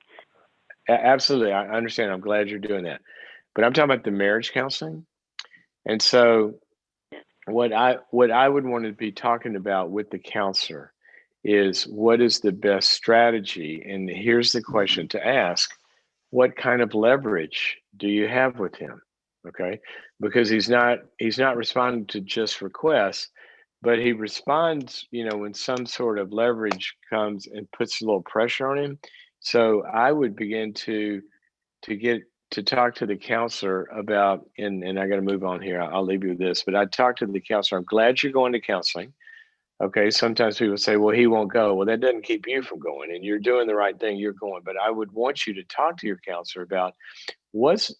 Absolutely, I understand. I'm glad you're doing that. But I'm talking about the marriage counseling. And so what I would want to be talking about with the counselor is, what is the best strategy? And here's the question to ask: what kind of leverage do you have with him? Okay, because he's not responding to just requests, but he responds, when some sort of leverage comes and puts a little pressure on him. So I would begin to get to talk to the counselor about, and I got to move on here. I'll leave you with this, but I talked to the counselor. I'm glad you're going to counseling. Okay, sometimes people say, well, he won't go. Well, that doesn't keep you from going, and you're doing the right thing. You're going, but I would want you to talk to your counselor about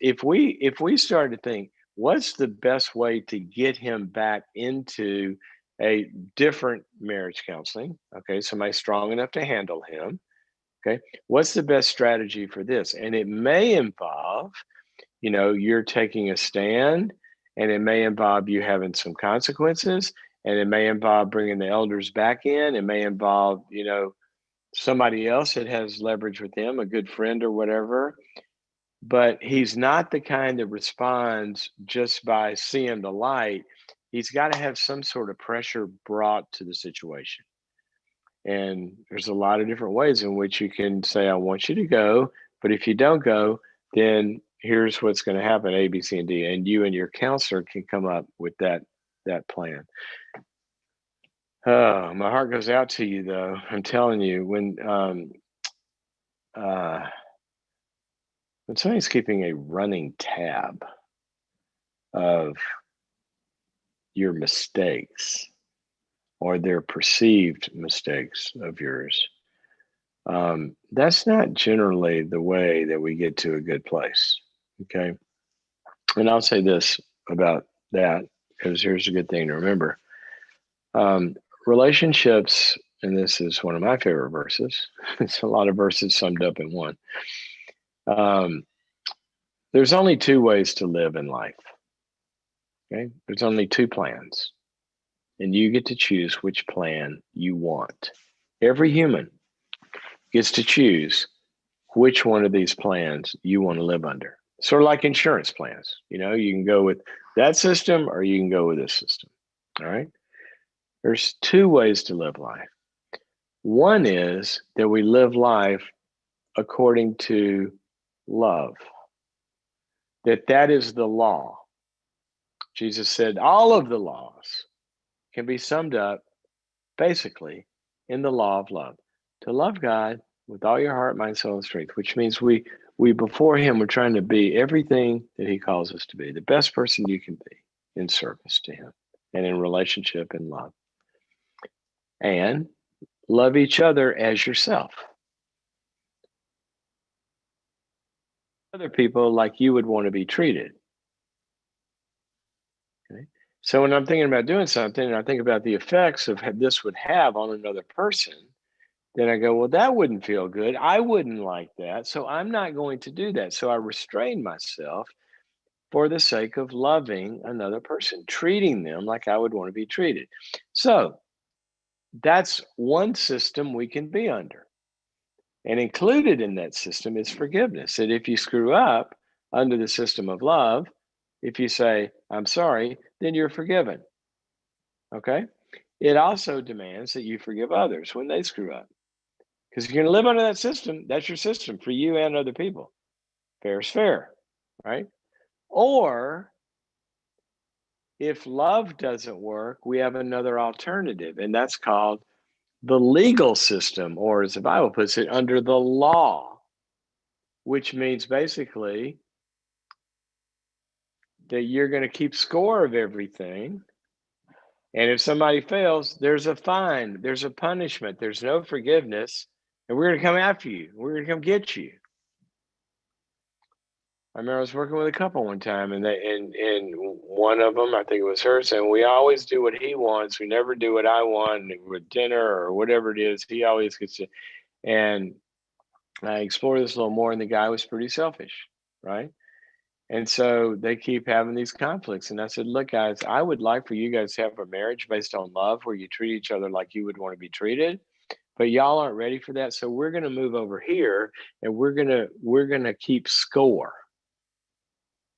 if we start to think, what's the best way to get him back into a different marriage counseling? Okay, somebody strong enough to handle him. Okay, what's the best strategy for this? And it may involve, you're taking a stand, and it may involve you having some consequences, and it may involve bringing the elders back in. It may involve, somebody else that has leverage with them, a good friend or whatever. But he's not the kind that responds just by seeing the light. He's got to have some sort of pressure brought to the situation. And there's a lot of different ways in which you can say, I want you to go, but if you don't go, then here's what's going to happen, A, B, C, and D. And you and your counselor can come up with that plan. Oh, my heart goes out to you, though. I'm telling you, when somebody's keeping a running tab of your mistakes or their perceived mistakes of yours, that's not generally the way that we get to a good place. Okay. And I'll say this about that, because here's a good thing to remember. Relationships, and this is one of my favorite verses. It's a lot of verses summed up in one. There's only two ways to live in life. Okay, there's only two plans, and you get to choose which plan you want. Every human gets to choose which one of these plans you want to live under. Sort of like insurance plans. You know, you can go with that system or you can go with this system. All right. There's two ways to live life. One is that we live life according to love, that is the law. Jesus said all of the laws can be summed up basically in the law of love. To love God with all your heart, mind, soul, and strength, which means we before him, we're trying to be everything that he calls us to be, the best person you can be in service to him and in relationship and love. And love each other as yourself. Other people like you would want to be treated. Okay. So when I'm thinking about doing something and I think about the effects of this would have on another person, then I go, well, that wouldn't feel good. I wouldn't like that. So I'm not going to do that. So I restrain myself for the sake of loving another person, treating them like I would want to be treated. So that's one system we can be under. And included in that system is forgiveness. That if you screw up under the system of love, if you say, I'm sorry, then you're forgiven. Okay? It also demands that you forgive others when they screw up. Because if you're going to live under that system, that's your system for you and other people. Fair is fair, right? Or if love doesn't work, we have another alternative, and that's called the legal system, or as the Bible puts it, under the law, which means basically that you're going to keep score of everything. And if somebody fails, there's a fine, there's a punishment, there's no forgiveness, and we're going to come after you. We're going to come get you. I remember I was working with a couple one time, and one of them, I think it was her, saying, we always do what he wants. We never do what I want with dinner or whatever it is. He always gets to. And I explored this a little more, and the guy was pretty selfish, right? And so they keep having these conflicts. And I said, look, guys, I would like for you guys to have a marriage based on love where you treat each other like you would want to be treated. But y'all aren't ready for that. So we're going to move over here, and we're going to keep score.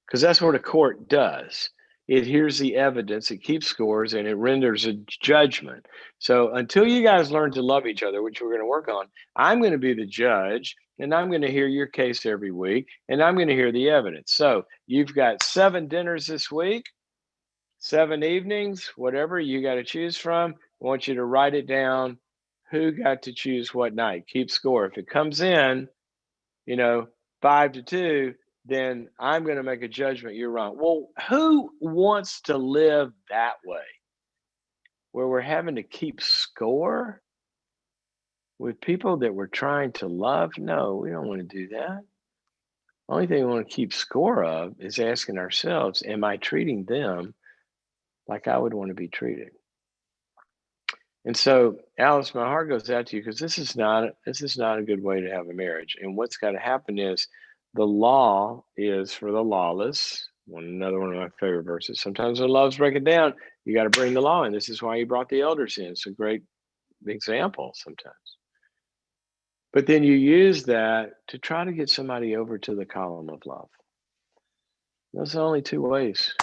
Because that's what a court does. It hears the evidence, it keeps scores, and it renders a judgment. So until you guys learn to love each other, which we're going to work on, I'm going to be the judge, and I'm going to hear your case every week, and I'm going to hear the evidence. So you've got 7 dinners this week, 7 evenings, whatever you got to choose from. I want you to write it down. Who got to choose what night? Keep score. If it comes in, 5-2, then I'm going to make a judgment you're wrong. Well, who wants to live that way, where we're having to keep score with people that we're trying to love? No, we don't want to do that. Only thing we want to keep score of is asking ourselves, am I treating them like I would want to be treated? And so, Alice, my heart goes out to you, because this is not a good way to have a marriage. And what's got to happen is, the law is for the lawless. Another one of my favorite verses. Sometimes when love's breaking down, you got to bring the law in. This is why you brought the elders in. It's a great example sometimes. But then you use that to try to get somebody over to the column of love. Those are only 2 ways.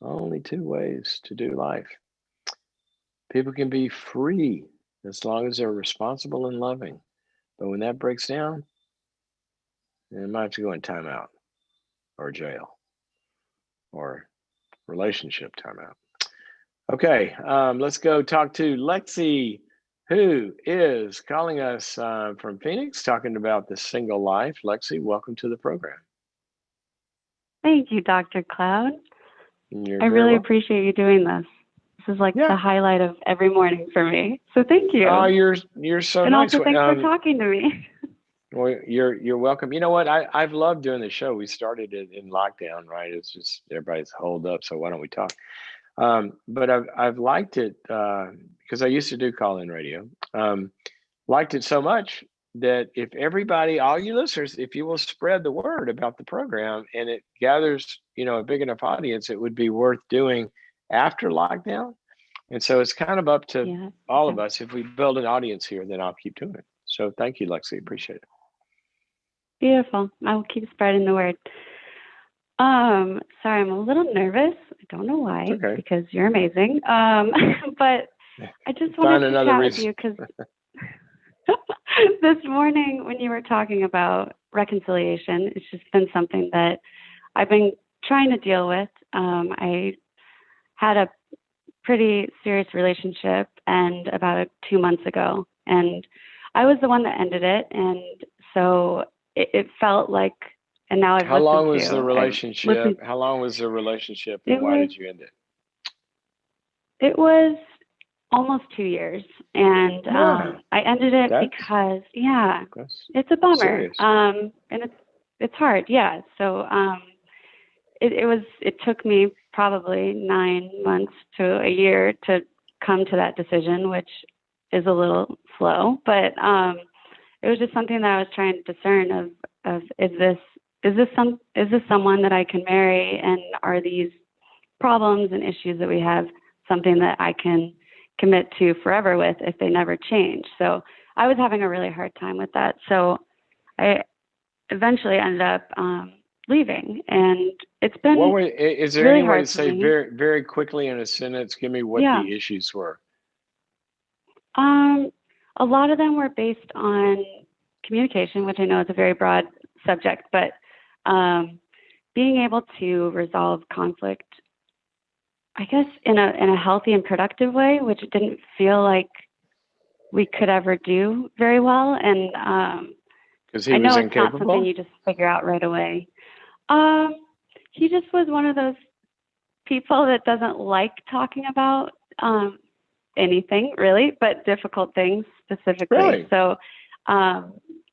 Only 2 ways to do life. People can be free as long as they're responsible and loving. But when that breaks down, they might have to go in timeout or jail or relationship timeout. Okay, let's go talk to Lexi, who is calling us from Phoenix, talking about the single life. Lexi, welcome to the program. Thank you, Dr. Cloud. I really appreciate you doing this. This is like the highlight of every morning for me. So thank you. Oh, you're so and nice. And also thanks for talking to me. Well, you're welcome. You know what? I've loved doing the show. We started it in lockdown, right? It's just everybody's holed up, so why don't we talk? But I've liked it because I used to do call-in radio. Liked it so much that if everybody, all you listeners, if you will spread the word about the program and it gathers, a big enough audience, it would be worth doing after lockdown. And so it's kind of up to all of us. If we build an audience here, then I'll keep doing it. So thank you, Lexi. Appreciate it. Beautiful. I will keep spreading the word. Sorry, I'm a little nervous. I don't know why, because you're amazing. But I just wanted to chat with you because this morning when you were talking about reconciliation, it's just been something that I've been trying to deal with. I had a pretty serious relationship and about 2 months ago, and I was the one that ended it. And so it felt like, and now I've How long was to, the relationship? How long was the relationship, and why did you end it? It was almost 2 years, and I ended it because it's a bummer. Serious. And it's hard, So it took me probably 9 months to a year to come to that decision, which is a little slow, but it was just something that I was trying to discern of is this someone that I can marry, and are these problems and issues that we have something that I can commit to forever with if they never change? So I was having a really hard time with that. So I eventually ended up leaving, and it's been is there really any way hard to say very, very quickly in a sentence, give me what the issues were? A lot of them were based on communication, which I know is a very broad subject, but being able to resolve conflict, I guess, in a healthy and productive way, which it didn't feel like we could ever do very well. And because he was incapable? It's not something you just figure out right away. He just was one of those people that doesn't like talking about anything really, but difficult things specifically. Really? So,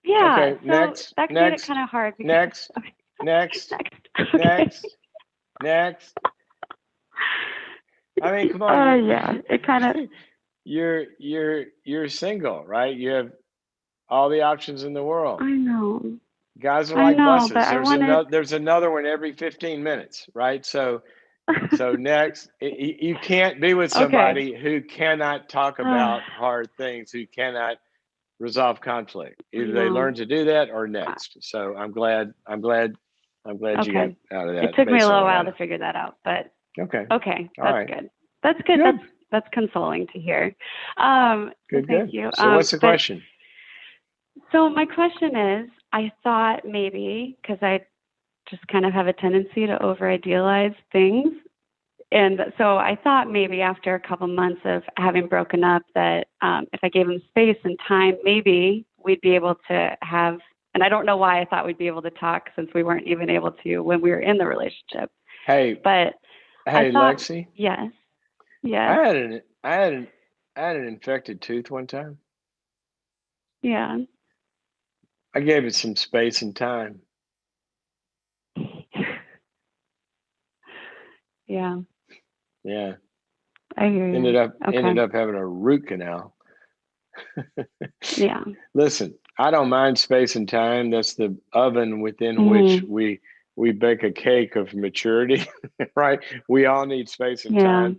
Okay, so that made it kind of hard. Next. I mean, come on. It kind of. You're single, right? You have all the options in the world. I know. Guys are like buses. But there's another one every 15 minutes, right? So next, you can't be with somebody who cannot talk about hard things, who cannot resolve conflict. Either they learn to do that or next. So I'm glad you got out of that. It took me a little while to figure that out, but okay, that's good. That's good. That's consoling to hear. Thank you. So what's the question? So my question is, I thought maybe, because I just kind of have a tendency to over-idealize things, and so I thought maybe after a couple months of having broken up that if I gave him space and time, maybe we'd be able to have, and I don't know why I thought we'd be able to talk since we weren't even able to when we were in the relationship. Hey, I thought, Lexi. Yes. I had an infected tooth one time. Yeah. I gave it some space and time. Yeah. I hear you. Ended up having a root canal. Yeah. Listen, I don't mind space and time. That's the oven within which we bake a cake of maturity, right? We all need space and time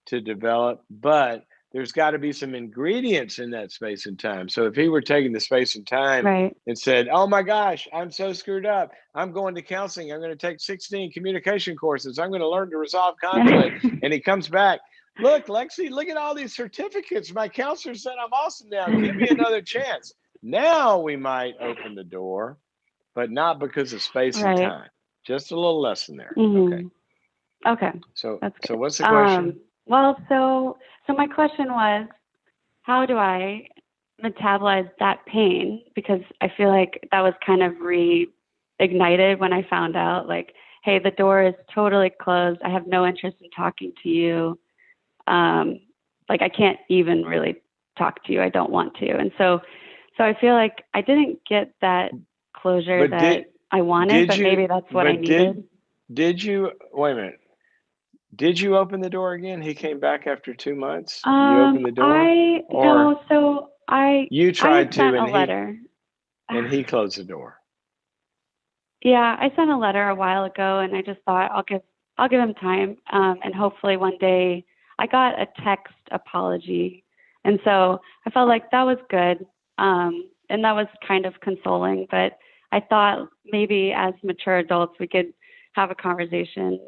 to develop, but there's got to be some ingredients in that space and time. So if he were taking the space and time and said, oh my gosh, I'm so screwed up, I'm going to counseling, I'm going to take 16 communication courses, I'm going to learn to resolve conflict, and he comes back, look, Lexi, look at all these certificates, my counselor said I'm awesome now, give me another chance. Now we might open the door, but not because of space and time. Just a little lesson there. Okay. So what's the question? Well, so my question was, how do I metabolize that pain? Because I feel like that was kind of reignited when I found out, like, hey, the door is totally closed. I have no interest in talking to you. Like, I can't even really talk to you. I don't want to. And so So I feel like I didn't get that closure But that I wanted, but maybe that's what I needed. Did you, wait a minute, did you open the door again? He came back after 2 months. You opened the door, or you I had tried to, sent a and letter. he closed the door. Yeah, I sent a letter a while ago, and I just thought I'll give him time, and hopefully one day. I got a text apology, and so I felt like that was good, and that was kind of consoling. But I thought maybe as mature adults we could have a conversation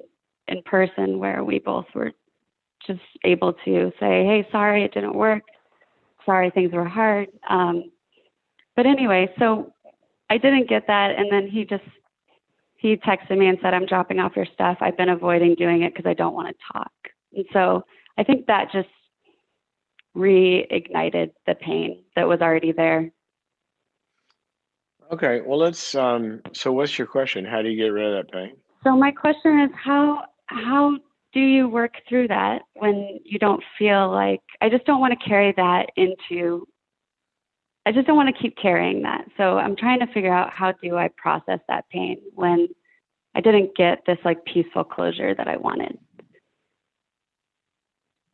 in person where we both were just able to say, "Hey, sorry it didn't work. Sorry things were hard." But anyway, so I didn't get that, and then he texted me and said, "I'm dropping off your stuff. I've been avoiding doing it because I don't want to talk." And so I think that just reignited the pain that was already there. Okay, well, let's, so what's your question? How do you get rid of that pain? So my question is, how do you work through that when you don't feel like, I just don't want to carry that into, I just don't want to keep carrying that. So I'm trying to figure out, how do I process that pain when I didn't get this like peaceful closure that I wanted?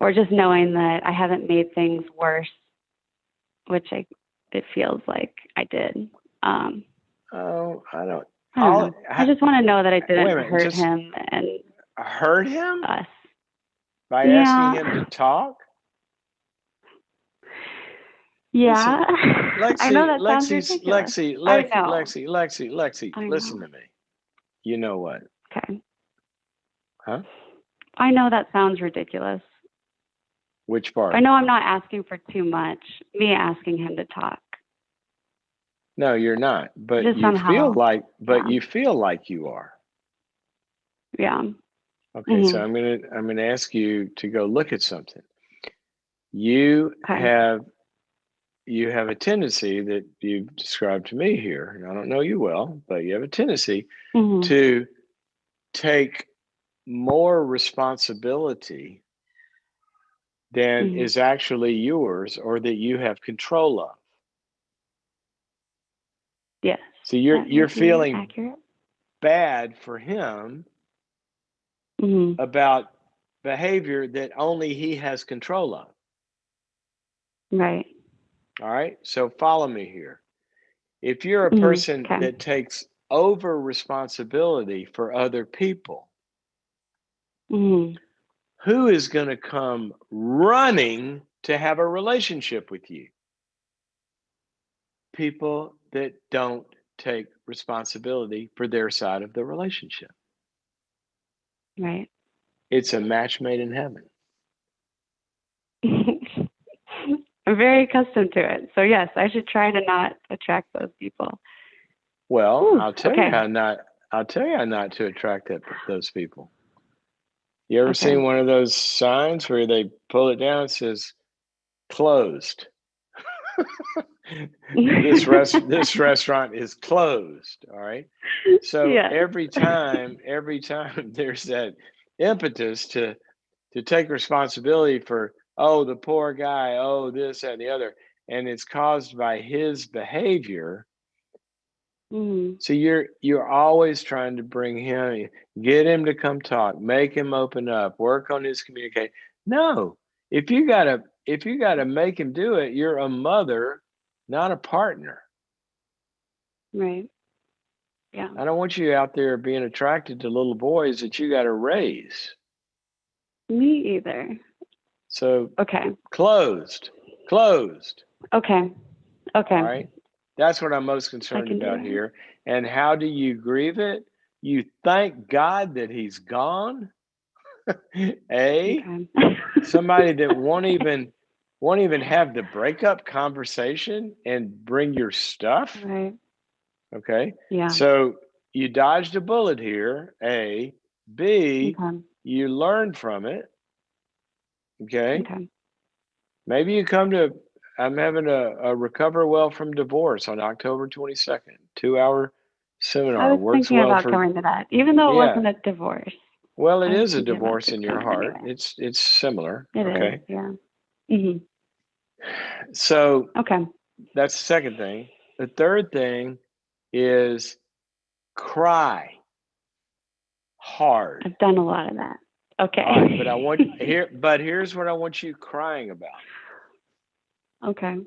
Or just knowing that I haven't made things worse, which it feels like I did. Oh, I don't know. I just want to know that I didn't hurt him and hurt him us by asking him to talk. Yeah, Listen, I know that sounds ridiculous. Lexi, listen to me. You know what? Okay. Huh? I know that sounds ridiculous. Which part? I know I'm not asking for too much, me asking him to talk. No, you're not. But just you somehow, feel like, you feel like you are. Yeah. Okay, so I'm gonna ask you to go look at something. You have a tendency that you've described to me here, and I don't know you well, but you have a tendency to take more responsibility than is actually yours or that you have control of. Yes. So you're feeling bad for him about behavior that only he has control of. Right. All right. So follow me here. If you're a person that takes over responsibility for other people, who is going to come running to have a relationship with you? People that don't take responsibility for their side of the relationship. Right. It's a match made in heaven. I'm very accustomed to it. So yes, I should try to not attract those people. Well, I'll tell you how not to attract those people. You ever seen one of those signs where they pull it down and says closed? This restaurant is closed. All right. So every time there's that impetus to take responsibility for, oh, the poor guy, oh, this, that, and the other, and it's caused by his behavior. So you're always trying to bring him, get him to come talk, make him open up, work on his communication. No, if you gotta make him do it, you're a mother, not a partner. Right. Yeah. I don't want you out there being attracted to little boys that you got to raise. Me either. So closed. Okay. All right. That's what I'm most concerned about here. And how do you grieve it? You thank God that he's gone. Somebody that won't even have the breakup conversation and bring your stuff. Right. Okay. Yeah. So you dodged a bullet here. A. B. You learned from it. Okay. Maybe you come to, I'm having a Recover Well from Divorce on October 22nd, 2-hour seminar. I was thinking about going to that, even though it wasn't a divorce. Well, it is a divorce in your heart. Anyway. It's similar. It is, yeah. So That's the second thing. The third thing is cry hard. I've done a lot of that. Okay. All right, but here's what I want you crying about. Okay.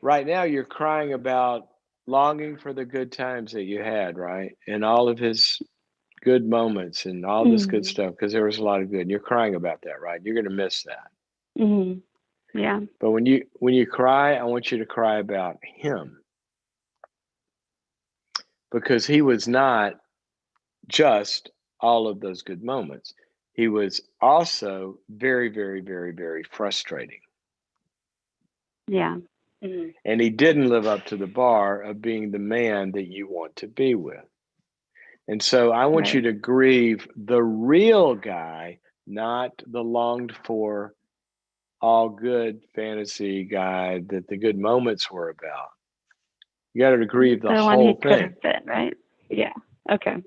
Right now you're crying about longing for the good times that you had, right? And all of his good moments and all this good Mhm. stuff, because there was a lot of good. And you're crying about that, right? You're going to miss that. Mhm. Yeah. But when you cry, I want you to cry about him, because he was not just all of those good moments. He was also very, very, very, very frustrating. Yeah. Mhm. And he didn't live up to the bar of being the man that you want to be with. And so I want you Right. to grieve the real guy, not the longed for, all good fantasy guy that the good moments were about. You got to grieve the The one he whole could thing. have been, right? Yeah. Okay.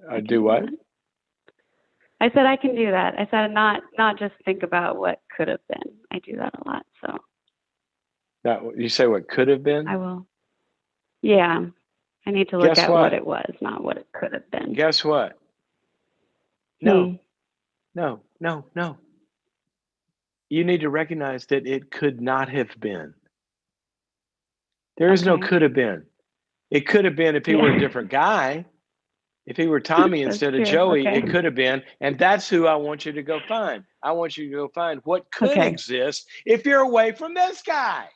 I can Do do what? that. I said I can do that. I said not just think about what could have been. I do that a lot, so Now, you say what could have I been? will. Yeah. I need to look Guess at what what? it was, not what it could have been. Guess what? Hmm. No, no, no, no. You need to recognize that it could not have been. There is no Okay. could have been. It could have been if he were a Yeah. different guy. If he were Tommy That's instead of true. Joey, Okay. it could have been. And that's who I want you to go find. I want you to go find what could Okay. exist if you're away from this guy.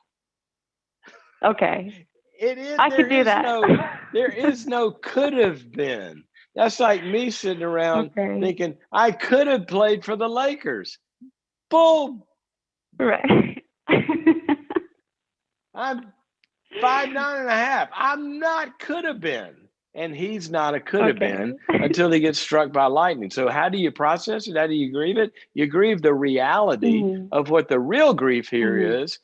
Okay. It is I could do that. there is no could have been. That's like me sitting around Okay. thinking I could have played for the Lakers. Bull. Right. I'm 5'9.5". I'm not could have been. And he's not a could have Okay. been until he gets struck by lightning. So how do you process it? How do you grieve it? You grieve the reality Mhm. of what the real grief here Mhm. is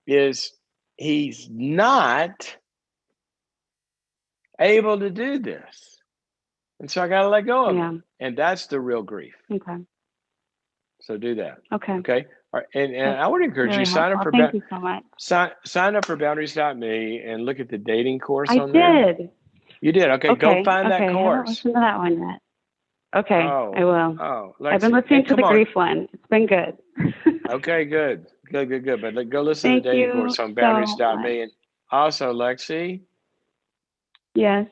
is he's not able to do this. And so I got to let go of Yeah. him. And that's the real grief. Okay. So do that. Okay. Okay. All right. And That's I would encourage you really sign up helpful. for Thank you so much. sign up for boundaries.me and look at the dating course I on there. did. You did. Okay. Go Okay. find that Okay. I haven't course. listened to that one yet. Okay. I will. I've been Lexi. listening And to the come on. grief one. It's been good. Okay, good. Good. But go listen to the Thank dating you course on so much. boundaries.me. And also, Lexi, Yes.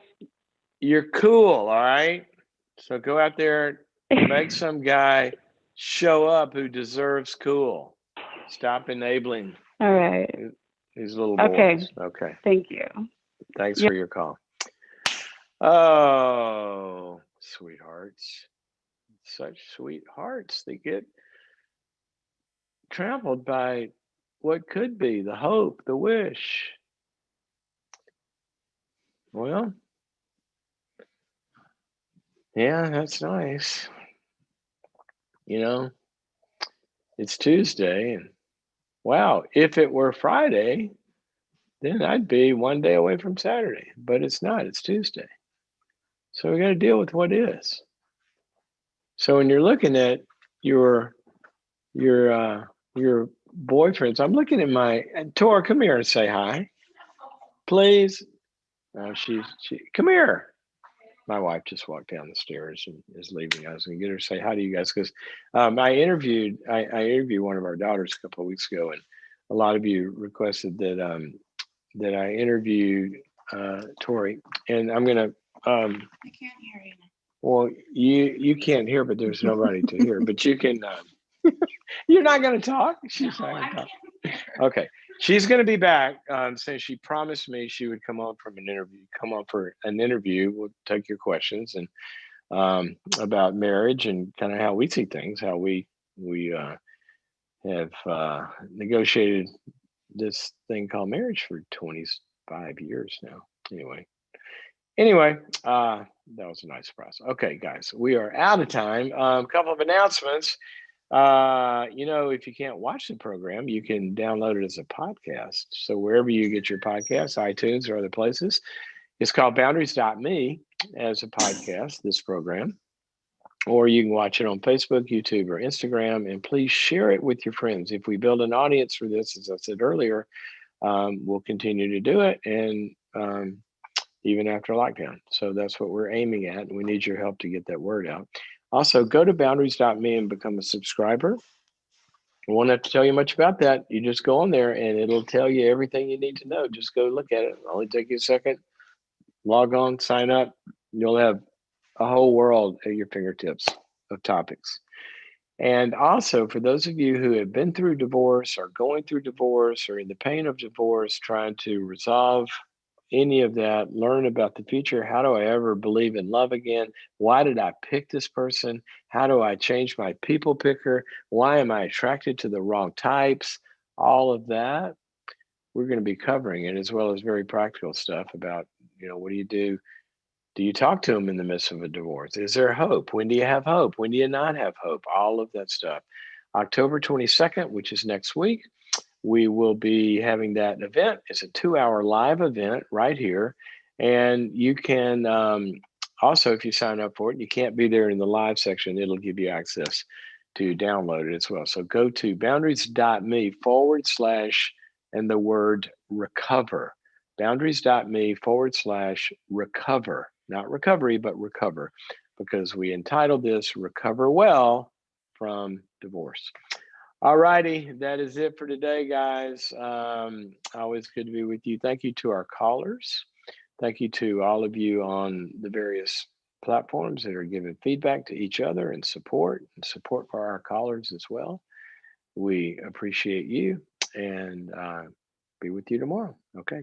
you're cool. All right. So go out there, make some guy show up who deserves cool. Stop enabling All right. these little Okay. boys. Okay. Thank you. Thanks Yep. for your call. Oh, sweethearts. Such sweethearts. They get trampled by what could be the hope, the wish. Well, yeah, that's nice. You know, it's Tuesday, and wow, if it were Friday, then I'd be one day away from Saturday, but it's not, it's Tuesday. So we got to deal with what is. So when you're looking at your your boyfriends, I'm looking at my Tor, come here and say hi, please. She come here. My wife just walked down the stairs and is leaving. I was going to get her to say hi to you guys because I interviewed one of our daughters a couple of weeks ago, and a lot of you requested that I interviewed Tori, and I'm gonna. I can't hear you. Well, you can't hear, but there's nobody to hear. But you can. You're not going to talk. She's not going to talk. Okay, she's going to be back. Since she promised me she would come on from an interview. Come on for an interview. We'll take your questions and about marriage and kind of how we see things. How we have negotiated this thing called marriage for 25 years now. Anyway, that was a nice surprise. Okay, guys, we are out of time. A couple of announcements. If you can't watch the program, you can download it as a podcast. So wherever you get your podcasts, iTunes or other places, it's called boundaries.me as a podcast, this program. Or you can watch it on Facebook, YouTube, or Instagram. And please share it with your friends. If we build an audience for this, as I said earlier, we'll continue to do it, and even after lockdown. So that's what we're aiming at, and we need your help to get that word out. Also, go to boundaries.me and become a subscriber. I won't have to tell you much about that. You just go on there and it'll tell you everything you need to know. Just go look at it. It'll only take you a second. Log on, sign up. You'll have a whole world at your fingertips of topics. And also, for those of you who have been through divorce or going through divorce or in the pain of divorce, trying to resolve any of that, learn about the future. How do I ever believe in love again? Why did I pick this person? How do I change my people picker? Why am I attracted to the wrong types? All of that, we're going to be covering it, as well as very practical stuff about, what do you do? Do you talk to them in the midst of a divorce? Is there hope? When do you have hope? When do you not have hope? All of that stuff. October 22nd, which is next week, we will be having that event. It's a 2-hour live event right here. And you can also, if you sign up for it, you can't be there in the live section. It'll give you access to download it as well. So go to boundaries.me / and the word recover. Boundaries.me / recover, not recovery, but recover, because we entitled this Recover Well from Divorce. All righty, that is it for today, guys. Always good to be with you. Thank you to our callers. Thank you to all of you on the various platforms that are giving feedback to each other and support for our callers as well. We appreciate you, and be with you tomorrow. Okay.